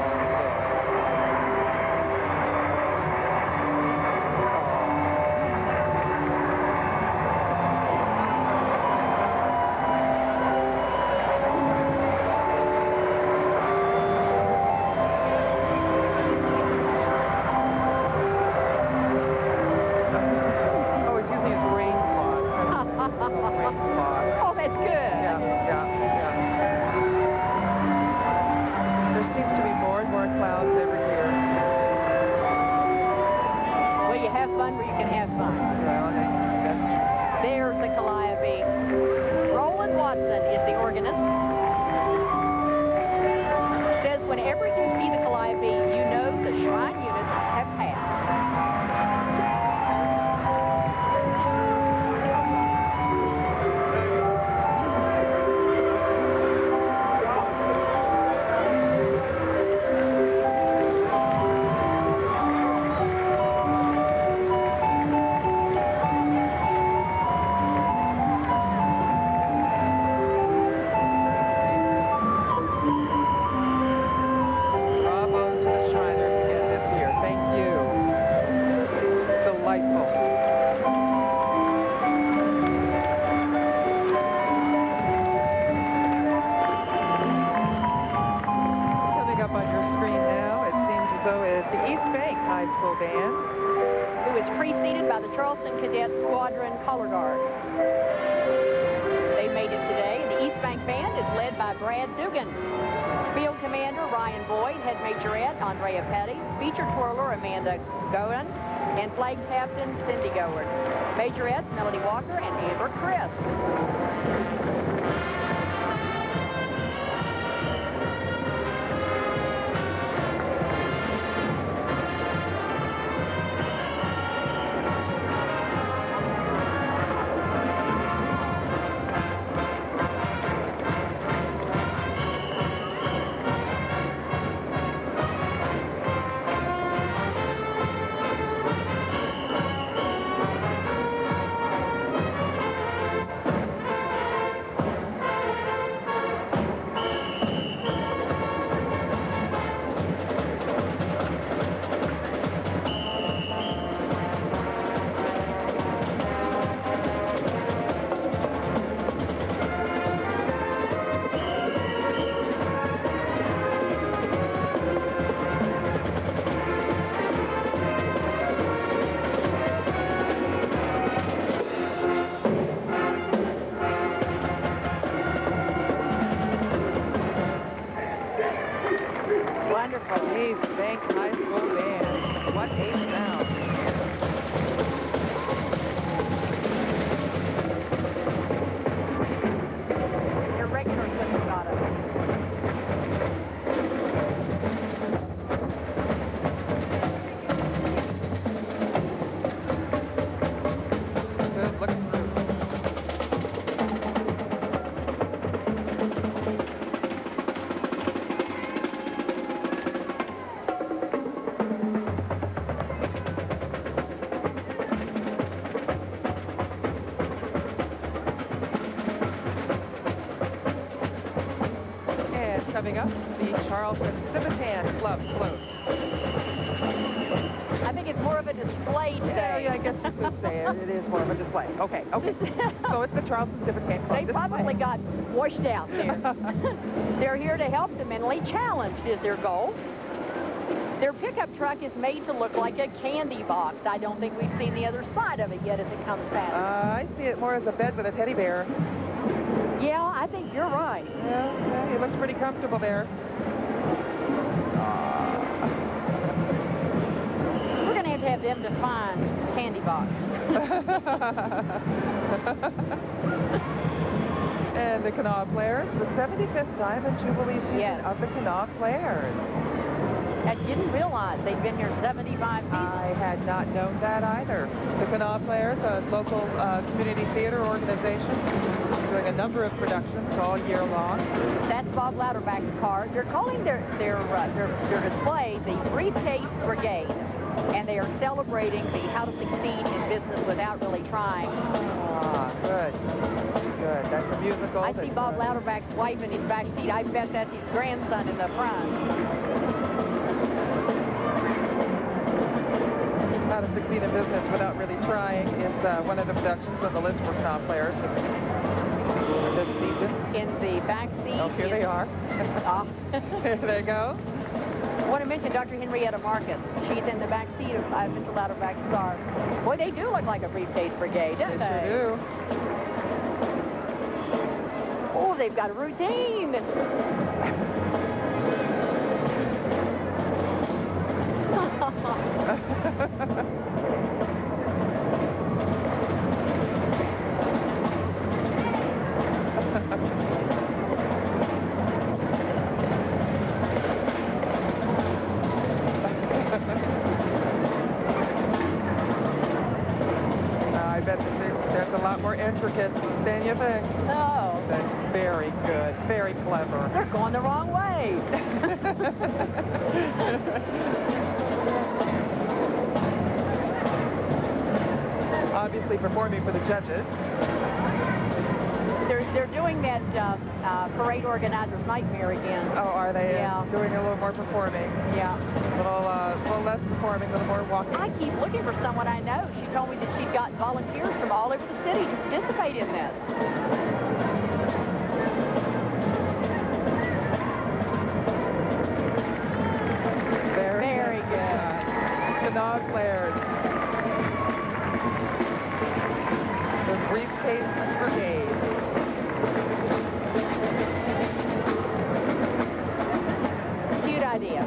Oh, he's using his rain cloth. Oh, that's good. Yeah. There seems to be more and more clowns every year. Well, you have fun where you can have fun. Well, that's There's the calliope. Roland Watson is the organist. Says whenever you see the calliope, you know the shrine units have passed. bravo to the Shriners again this year. Thank you. Delightful. Coming up on your screen now, it seems as though it's the East Bank High School Band. Who is preceded by the Charleston Cadet Squadron Color Guard. They made it today. The East Bank Band is led by Brad Dugan. Field Commander Ryan Boyd, Head Majorette Andrea Petty, Feature Twirler Amanda Goen, and Flag Captain Cindy Goward. Majorettes Melody Walker and Amber Crisp. Coming up, the Charleston Civitan Club float. I think it's more of a display today. Yeah, I guess you could say it is more of a display. Okay. So it's the Charleston Civitan Club They probably got washed out there. They're here to help the mentally challenged is their goal. Their pickup truck is made to look like a candy box. I don't think we've seen the other side of it yet as it comes past. I see it more as a bed with a teddy bear. Yeah, I think you're right. Yeah, he looks pretty comfortable there. We're going to have them define candy box. And the Kanawha Players, the 75th Diamond Jubilee season Yes. of the Kanawha Players. I didn't realize they'd been here 75 seasons. I had not known that either. The Kanawha Players, a local community theater organization, doing a number of productions all year long. That's Bob Louderback's car. They're calling their display the Briefcase Brigade, and they are celebrating the how to succeed in business without really trying. Ah, good. Good. That's a musical. I see Bob Louderback's wife in his back seat. I bet that's his grandson in the front. How to succeed in business without really trying is one of the productions on the list for Kanawha Players this season. In the back seat. Oh, here they are. Here they go. I want to mention Dr. Henrietta Marcus. She's in the back seat of Mr. Louderback's car. Boy, they do look like a Briefcase Brigade, don't They they? sure do. Oh, they've got a routine. I bet that's a lot more intricate than you think. Oh, That's very good. Very clever. they're going the wrong way. Obviously performing for the judges. They're doing that parade organizer's nightmare again. Oh, are they Yeah. doing a little more performing? Yeah. A little less performing, a little more walking. I keep looking for someone I know. She told me that she'd got volunteers from all over the city to participate in this. Very good. Kanawha Players. The Briefcase Brigade. Cute idea.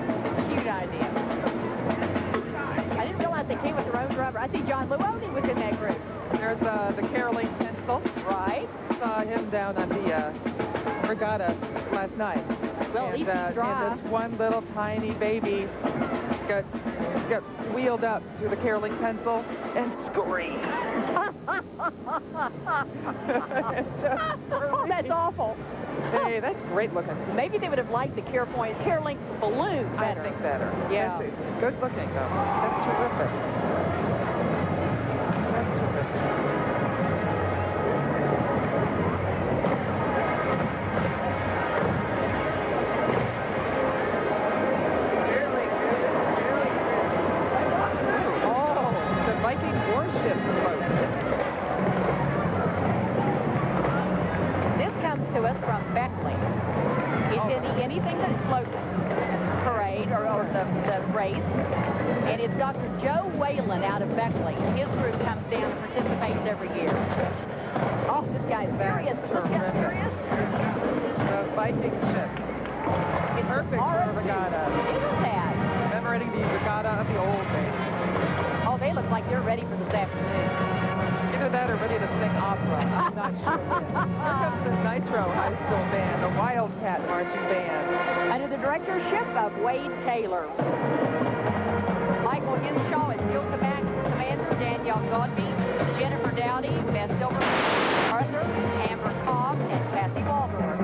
Cute idea. I didn't realize they came with their own driver. I see John Llewellyn was in that group. There's the caroling pencil. Right. Saw him down on the Regatta last night. Well, at least he's dry. and this one little tiny baby got wheeled up to the caroling pencil and screamed. Oh, that's awful. Hey, that's great looking. Maybe they would have liked the caroling balloon better. I think better. Yeah. That's good looking, though. That's terrific. That's terrific. Oh, the Viking warship float. This comes to us from Beckley. It's in the Anything That Floats parade, or the race. And it's Dr. Joe Whalen out of Beckley. His group comes down and participates every year. Oh, this guy's serious. Look how serious. The Viking ship. It's Perfect for a regatta. Isn't that? Commemorating the regatta of the old days. Oh, they look like they're ready for this afternoon. Either that or ready to sing opera. I'm not sure. Here comes the Nitro High School Band, the Wildcat Marching Band. Under the directorship of Wade Taylor. Michael Henshaw is field commander, Danielle Godby, Jennifer Dowdy, Beth Silver, Arthur, Amber Cobb, and Kathy Waldorf.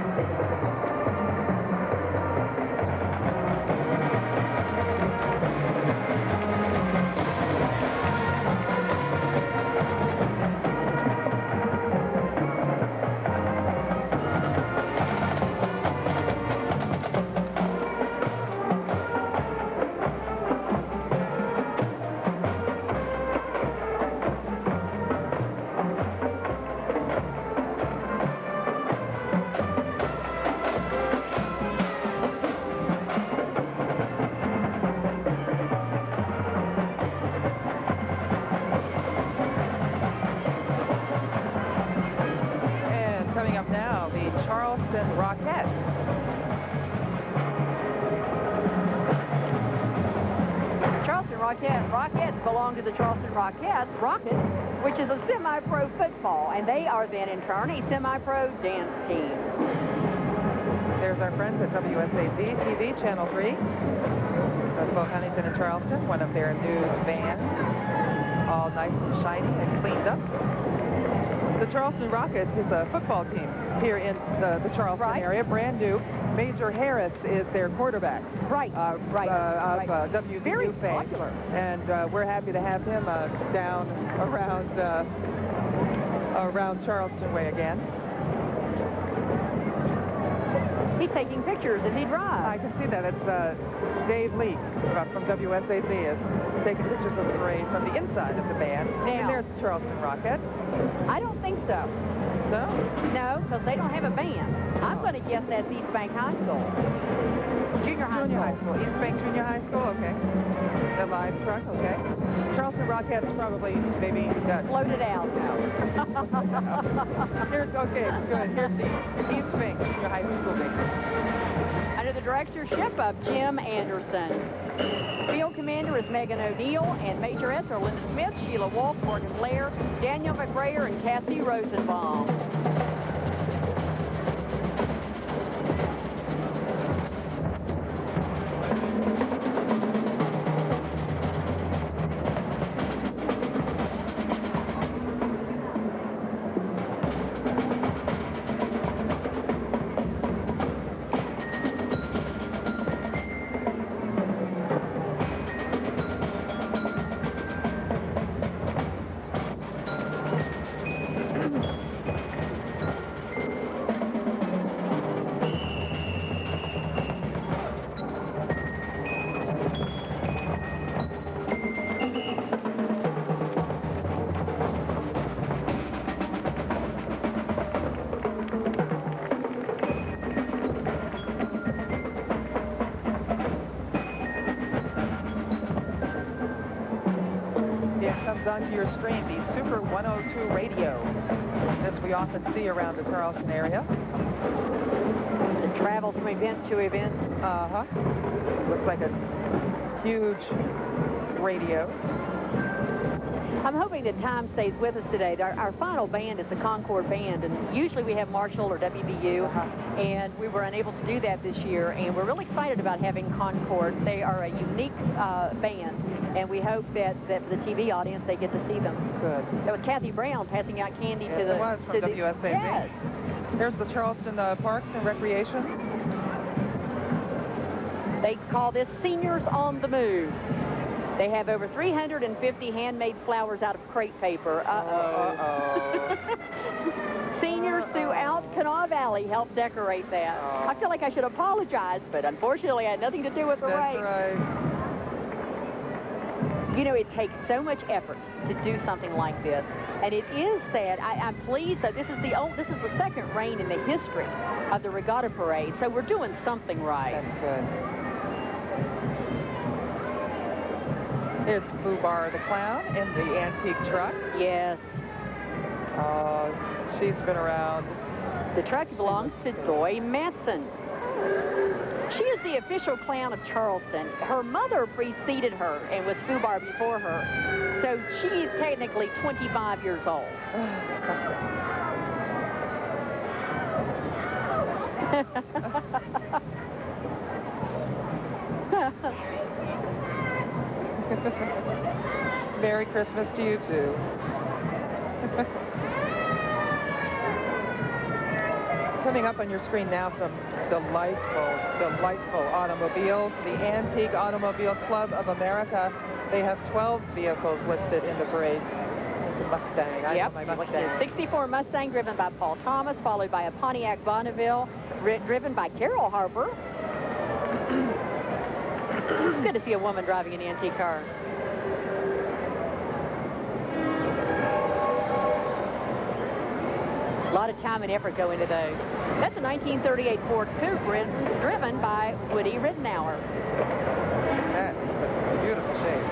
Charleston Rockettes. Charleston Rockettes belong to the Charleston Rockets, which is a semi-pro football, and they are then in turn a semi-pro dance team. There's our friends at WSAZ TV, Channel 3. That's both Huntington and Charleston, one of their news vans, all nice and shiny and cleaned up. The Charleston Rockets is a football team here in the Charleston area, brand new. Major Harris is their quarterback. Right, Of WVU Very fame. popular. And we're happy to have him down around Charleston way again. He's taking pictures as he drives. I can see that. It's Dave Lee from WSAZ is taking pictures of the parade from the inside of the band. Now, and there's the Charleston Rockets. I don't think so. No? No, because they don't have a band. I'm going to guess that's East Bank High School. Junior high school. East Bank Junior High School, okay. The live truck, okay. Charleston Rockets probably maybe Floated out. Here's, okay, good. Here's the East Bank Junior High School band. Under the directorship of Jim Anderson. Field commander is Megan O'Neill, and majorettes are Linda Smith, Sheila Wolf, Morgan Blair, Daniel McRayer, and Cassie Rosenbaum. Onto your screen, the Super 102 radio. This we often see around the Charleston area. It travels from event to event. Uh-huh. Looks like a huge radio. I'm hoping that time stays with us today. Our final band is the Concord Band, and usually we have Marshall or WVU, and we were unable to do that this year, and we're really excited about having Concord. They are a unique band, and we hope that the TV audience, they get to see them. Good. That was Kathy Brown passing out candy Yes, to the... it was from WSAZ. Yes. Here's the Charleston Parks and Recreation. They call this Seniors on the Move. They have over 350 handmade flowers out of crepe paper. Seniors throughout Kanawha Valley helped decorate that. I feel like I should apologize, but unfortunately I had nothing to do with the race. That's right. You know, it takes so much effort to do something like this, and it is sad. I'm pleased that this is the second rain in the history of the Regatta Parade, so we're doing something right. That's good. Here's Foobar the Clown in the antique truck. Yes. She's been around. The truck belongs to Doy Matson. She is the official clown of Charleston. Her mother preceded her and was Foobar before her. So she is technically 25 years old. Merry Christmas to you, too. Coming up on your screen now, some delightful automobiles. The Antique Automobile Club of America. They have 12 vehicles listed in the parade. It's a Mustang. I Yep. love my Mustang. 64 Mustang driven by Paul Thomas, followed by a Pontiac Bonneville driven by Carol Harper. It's good to see a woman driving an antique car. A lot of time and effort go into those. That's a 1938 Ford Coupe driven by Woody Rittenauer. That's a beautiful shape.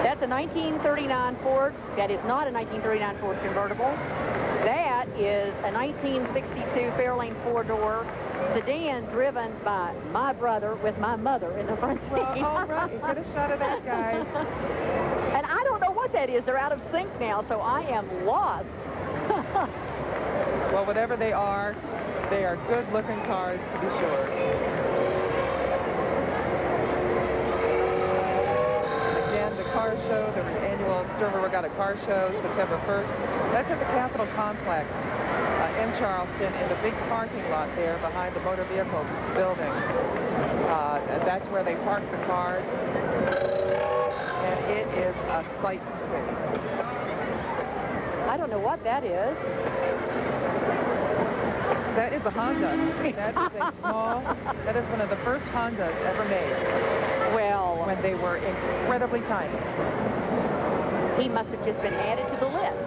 That's a a 1939 Ford. That is not a 1939 Ford convertible. That is a 1962 Fairlane four-door sedan driven by my brother with my mother in the front seat. Well, all right. Get a shot of that, guys. And I don't know what that is. They're out of sync now, so I am lost. Well, whatever they are good-looking cars, to be sure. Again, the car show, the annual Sternwheel Regatta car show, September 1st. That's at the Capitol Complex in Charleston, in the big parking lot there behind the motor vehicle building. That's where they park the cars, and it is a sight to see. I don't know what that is. That is a Honda. That is one of the first Hondas ever made. Well, When they were incredibly tiny. he must have just been added to the list.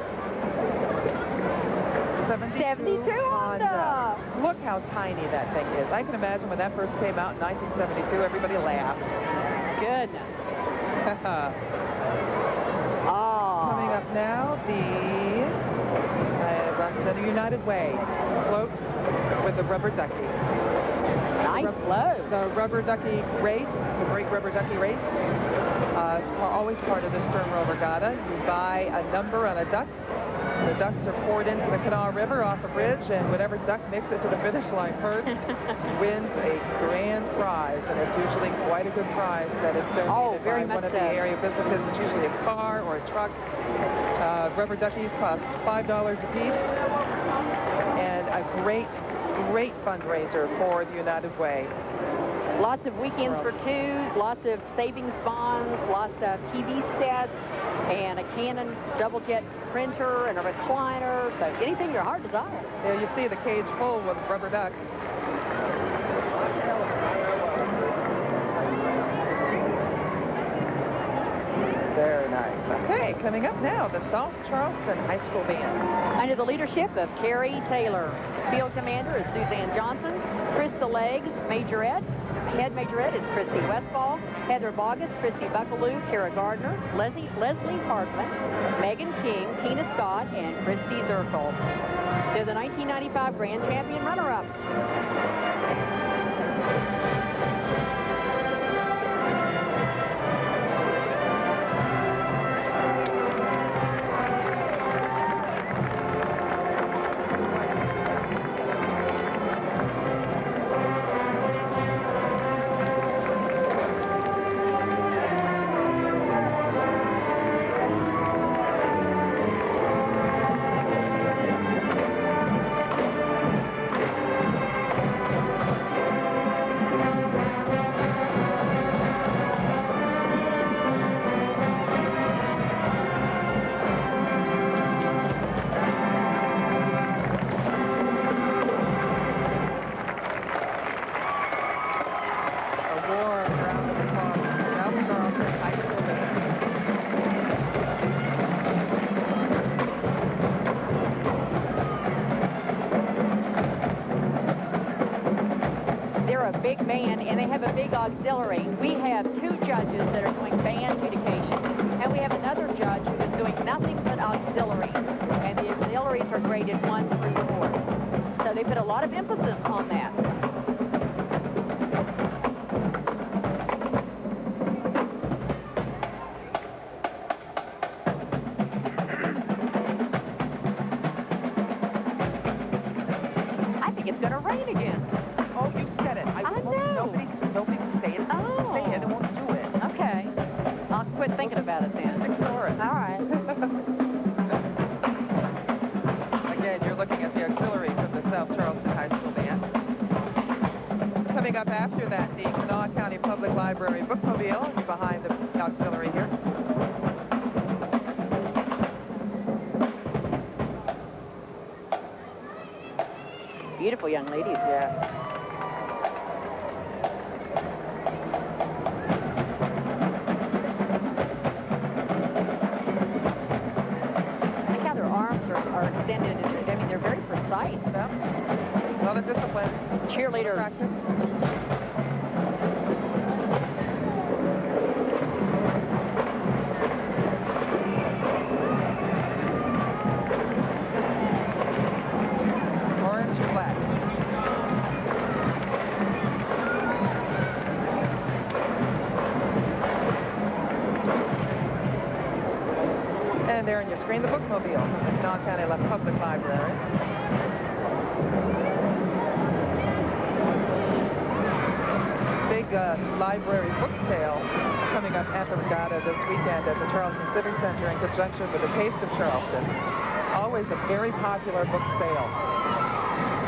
72 Honda. Look how tiny that thing is. I can imagine when that first came out in 1972, everybody laughed. Goodness. Coming up now, the United Way float with the rubber ducky. Nice float. The rubber ducky race, the Great Rubber Ducky Race. It's always part of the Sternwheel Regatta. You buy a number on a duck. The ducks are poured into the Canal River off a bridge, and whatever duck makes it to the finish line first wins a grand prize, and it's usually quite a good prize that is donated very by much one of the so. area businesses. It's usually a car or a truck. Rubber duckies cost $5 a piece, and a great fundraiser for the United Way. Lots of weekends for twos, lots of savings bonds, lots of TV sets, and a Canon double jet printer and a recliner. So anything your heart desires. There you see the cage full with rubber ducks. Very nice. Okay, coming up now, the South Charleston High School Band. Under the leadership of Carrie Taylor. Field commander is Suzanne Johnson. Krista Legg, majorette. Head majorette is Christy Westfall. Heather Bogus, Christy Buckaloo, Kara Gardner, Leslie Hartman, Megan King, Tina Scott, and Christy Zirkle. They're the 1995 Grand Champion runner-ups. Big band, and they have a big auxiliary. We have 2 judges that are doing band adjudication, and we have another judge who is doing nothing but auxiliary, and the auxiliaries are graded 1 through 4. So they put a lot of emphasis on that. I think it's going to rain again. Oh, you said it. I know. Nobody can say it. Oh. Say it, it won't do it. Okay. I'll quit thinking about it then. Ignore it. All right. Again, you're looking at the auxiliary from the South Charleston High School Band. Coming up after that, the Kanawha County Public Library bookmobile is behind the auxiliary here. Beautiful young ladies. Yeah. Look how their arms are extended. I mean, they're very precise. Yeah. A lot of discipline. Cheerleaders. Practice. there on your screen, the bookmobile from the Kanawha County Public Library. Big library book sale coming up at the Regatta this weekend at the Charleston Civic Center in conjunction with the Taste of Charleston. Always a very popular book sale.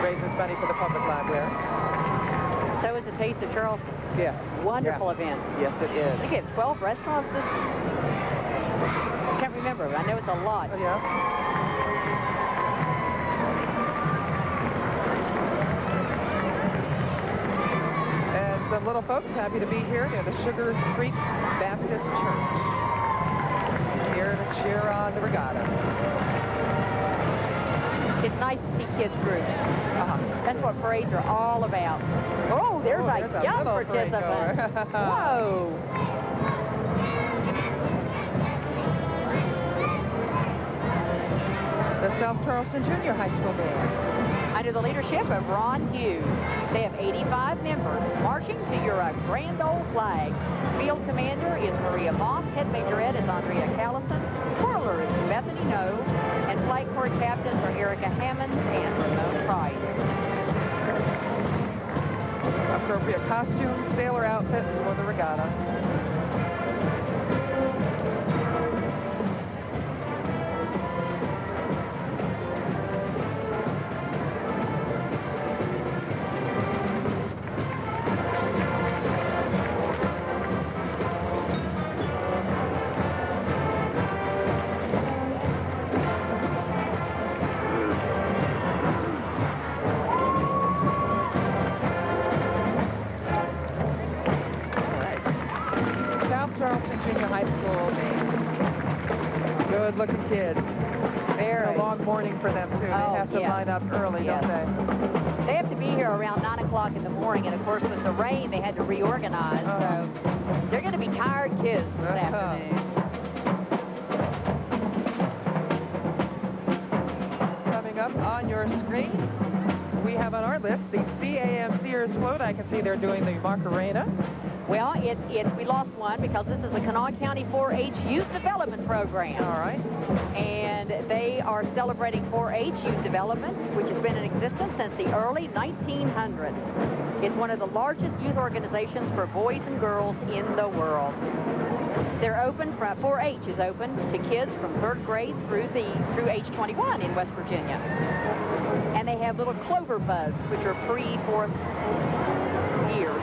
Raises money for the public library. So is the Taste of Charleston. Yes. Wonderful event. Yes, it is. I think it's 12 restaurants this. I can't remember. I know it's a lot. Oh, yeah. Some little folks happy to be here near the Sugar Creek Baptist Church. Here to cheer on the Regatta. It's nice to see kids groups. That's what parades are all about. Oh, there's a young participant. Whoa. The South Charleston Junior High School Band. Under the leadership of Ron Hughes. They have 85 members marching to your grand old flag. Field commander is Maria Moss. Head majorette is Andrea Callison. Twirler is Bethany Noe. And flag corps captains are Erica Hammond and Ramon Price. Appropriate costumes, sailor outfits for the Regatta. Good-looking kids. It's a long morning for them, too. They have to line up early, don't they? They have to be here around 9 o'clock in the morning, and, of course, with the rain, they had to reorganize. So they're going to be tired kids this afternoon. Coming up on your screen, we have on our list the CAM Sears float. I can see they're doing the Macarena. Well, we lost one because this is the Kanawha County 4-H Youth Development Program. All right. And they are celebrating 4-H youth development, which has been in existence since the early 1900s. It's one of the largest youth organizations for boys and girls in the world. They're open, 4-H is open to kids from 3rd grade through age 21 in West Virginia. And they have little clover buds, which are pre-4th years.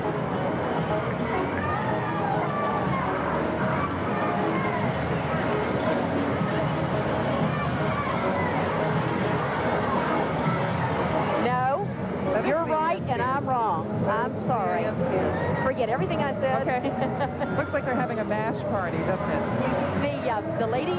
You're right, and I'm wrong. I'm sorry. Forget everything I said. Okay. Looks like they're having a mash party, doesn't it? The lady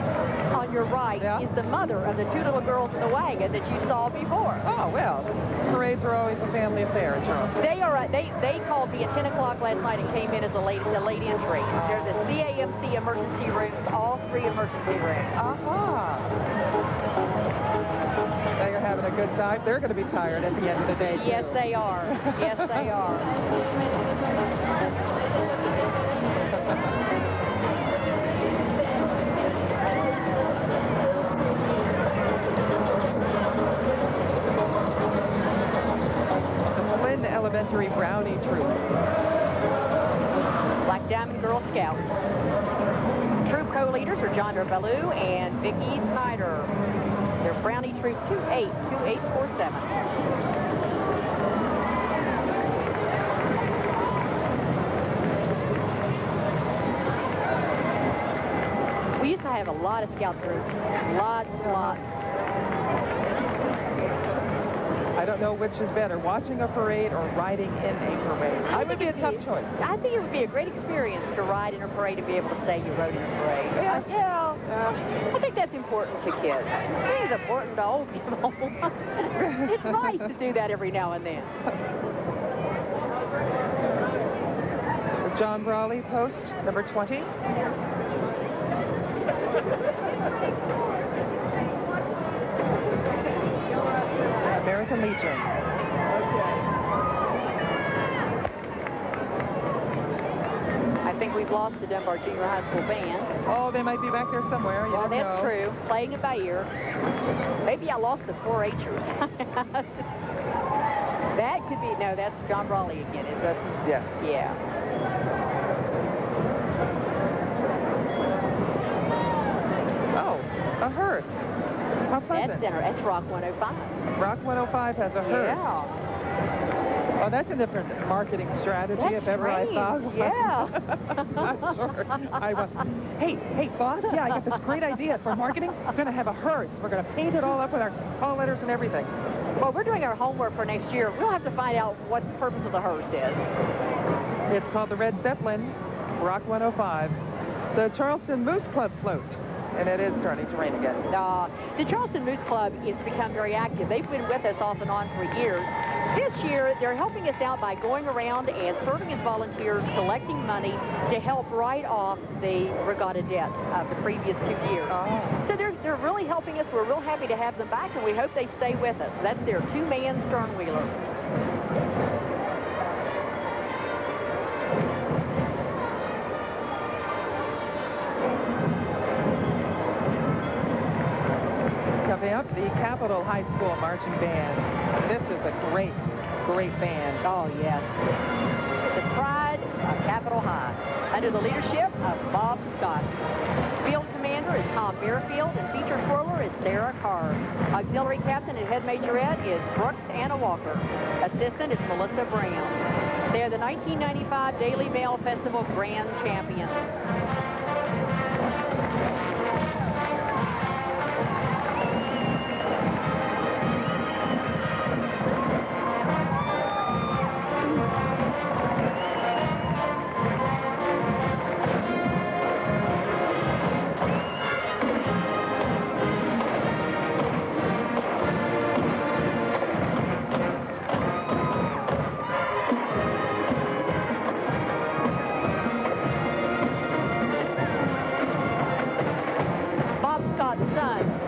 on your right is the mother of the 2 little girls in the wagon that you saw before. Oh, well, parades are always a family affair in Charleston. They are. They called me at 10 o'clock last night and came in as a late entry. They're the CAMC emergency rooms, all 3 emergency rooms. They're having a good time. They're going to be tired at the end of the day, too. Yes, they are. Yes, they are. The Flynn Elementary Brownie Troop. Black Diamond Girl Scouts. Troop co-leaders are John Ballou and Vicki Snyder. They're Brownie Troop 282847. We used to have a lot of scout groups. Lots. I don't know which is better, watching a parade or riding in a parade. It would be a tough choice. I think it would be a great experience to ride in a parade and be able to say you rode in a parade. Yeah. I think that's important to kids. I think it's important to old people. It's nice to do that every now and then. The John Brawley Post, number 20. American Legion. I think think we've lost the Dunbar Junior High School band. Oh, they might be back there somewhere. You Well, never that's know. true. Playing it by ear. Maybe I lost the 4-H'ers. That could be, no, that's John Brawley again, isn't it? That's, yeah. Yeah. Oh, a hearse. How pleasant. That's Rock 105. Rock 105 has a hearse. Yeah. Oh, that's a different marketing strategy That's if ever I saw strange, one. yeah. I'm sure. Hey, boss, yeah, I got this great idea for marketing. We're going to have a hearse. We're going to paint it all up with our call letters and everything. Well, we're doing our homework for next year. We'll have to find out what the purpose of the hearse is. It's called the Red Zeppelin, Rock 105. The Charleston Moose Club float. And it is starting to rain again. The Charleston Moose Club has become very active. They've been with us off and on for years. This year, they're helping us out by going around and serving as volunteers, collecting money to help write off the regatta debt of the previous 2 years. Oh. So they're really helping us. We're real happy to have them back, and we hope they stay with us. That's their 2-man Sternwheeler. Coming up, the Capitol High School Marching Band. This is a great, great band. Oh, yes. The pride of Capitol High, under the leadership of Bob Scott. Field commander is Tom Bearfield, and feature twirler is Sarah Carr. Auxiliary captain and head majorette is Brooks Anna Walker. Assistant is Melissa Brown. They are the 1995 Daily Mail Festival Grand Champions.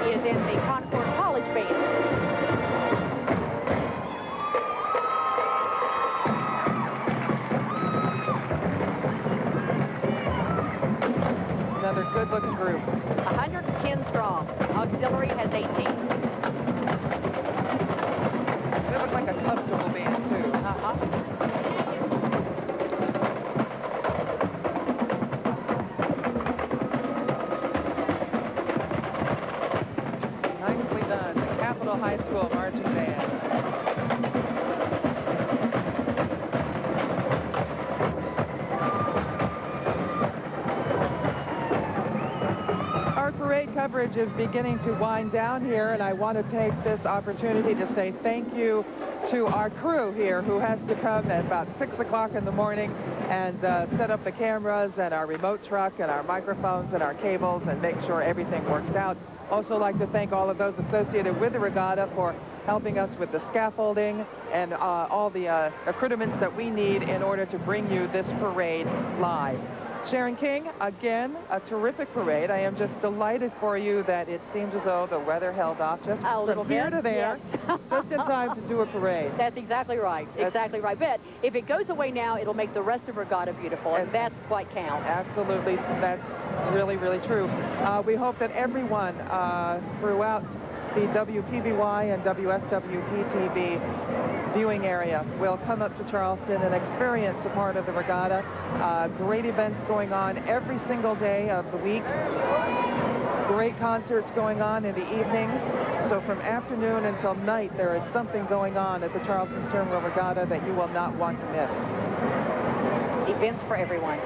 Is in the Concord College Band. Another good-looking group. 110 strong. Auxiliary has 18. They look like a comfortable band, too. Nicely done. The Capitol High School Marching Band. Our parade coverage is beginning to wind down here, and I want to take this opportunity to say thank you to our crew here who has to come at about 6 o'clock in the morning and set up the cameras and our remote truck and our microphones and our cables and make sure everything works out. Also like to thank all of those associated with the regatta for helping us with the scaffolding and all the accoutrements that we need in order to bring you this parade live. Sharon King, again, a terrific parade. I am just delighted for you that it seems as though the weather held off just from here to there, yes. just in time to do a parade. That's exactly right. Exactly right. But if it goes away now, it'll make the rest of regatta beautiful, and that's what counts. Absolutely. That's really, really true. We hope that everyone throughout the WPBY and WSWP-TV viewing area will come up to Charleston and experience a part of the regatta. Great events going on every single day of the week. Great concerts going on in the evenings. So from afternoon until night, there is something going on at the Charleston Sternwheel Regatta that you will not want to miss. Events for everyone.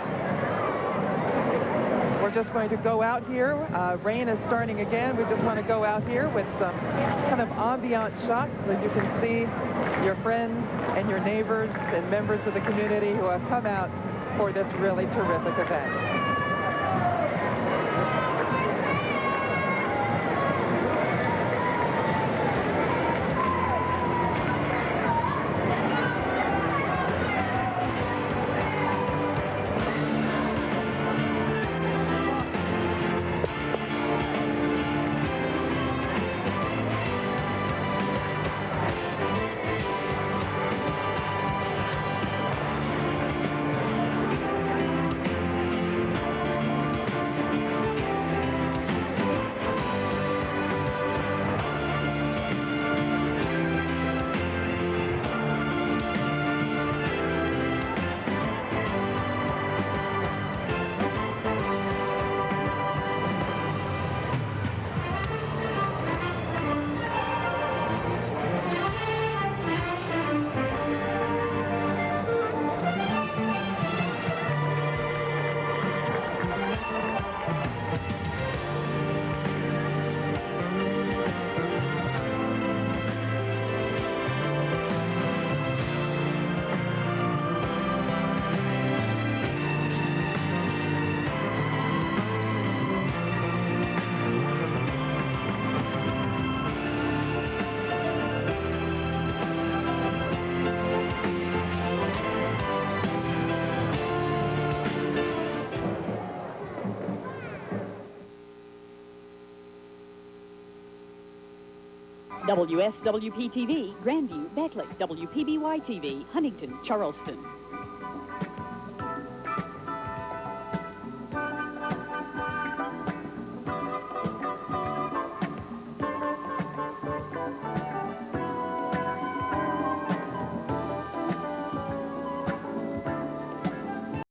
We're just going to go out here. Rain is starting again. We just want to go out here with some kind of ambient shots so that you can see your friends and your neighbors and members of the community who have come out for this really terrific event. WSWP-TV, Grandview, Beckley, WPBY-TV, Huntington, Charleston.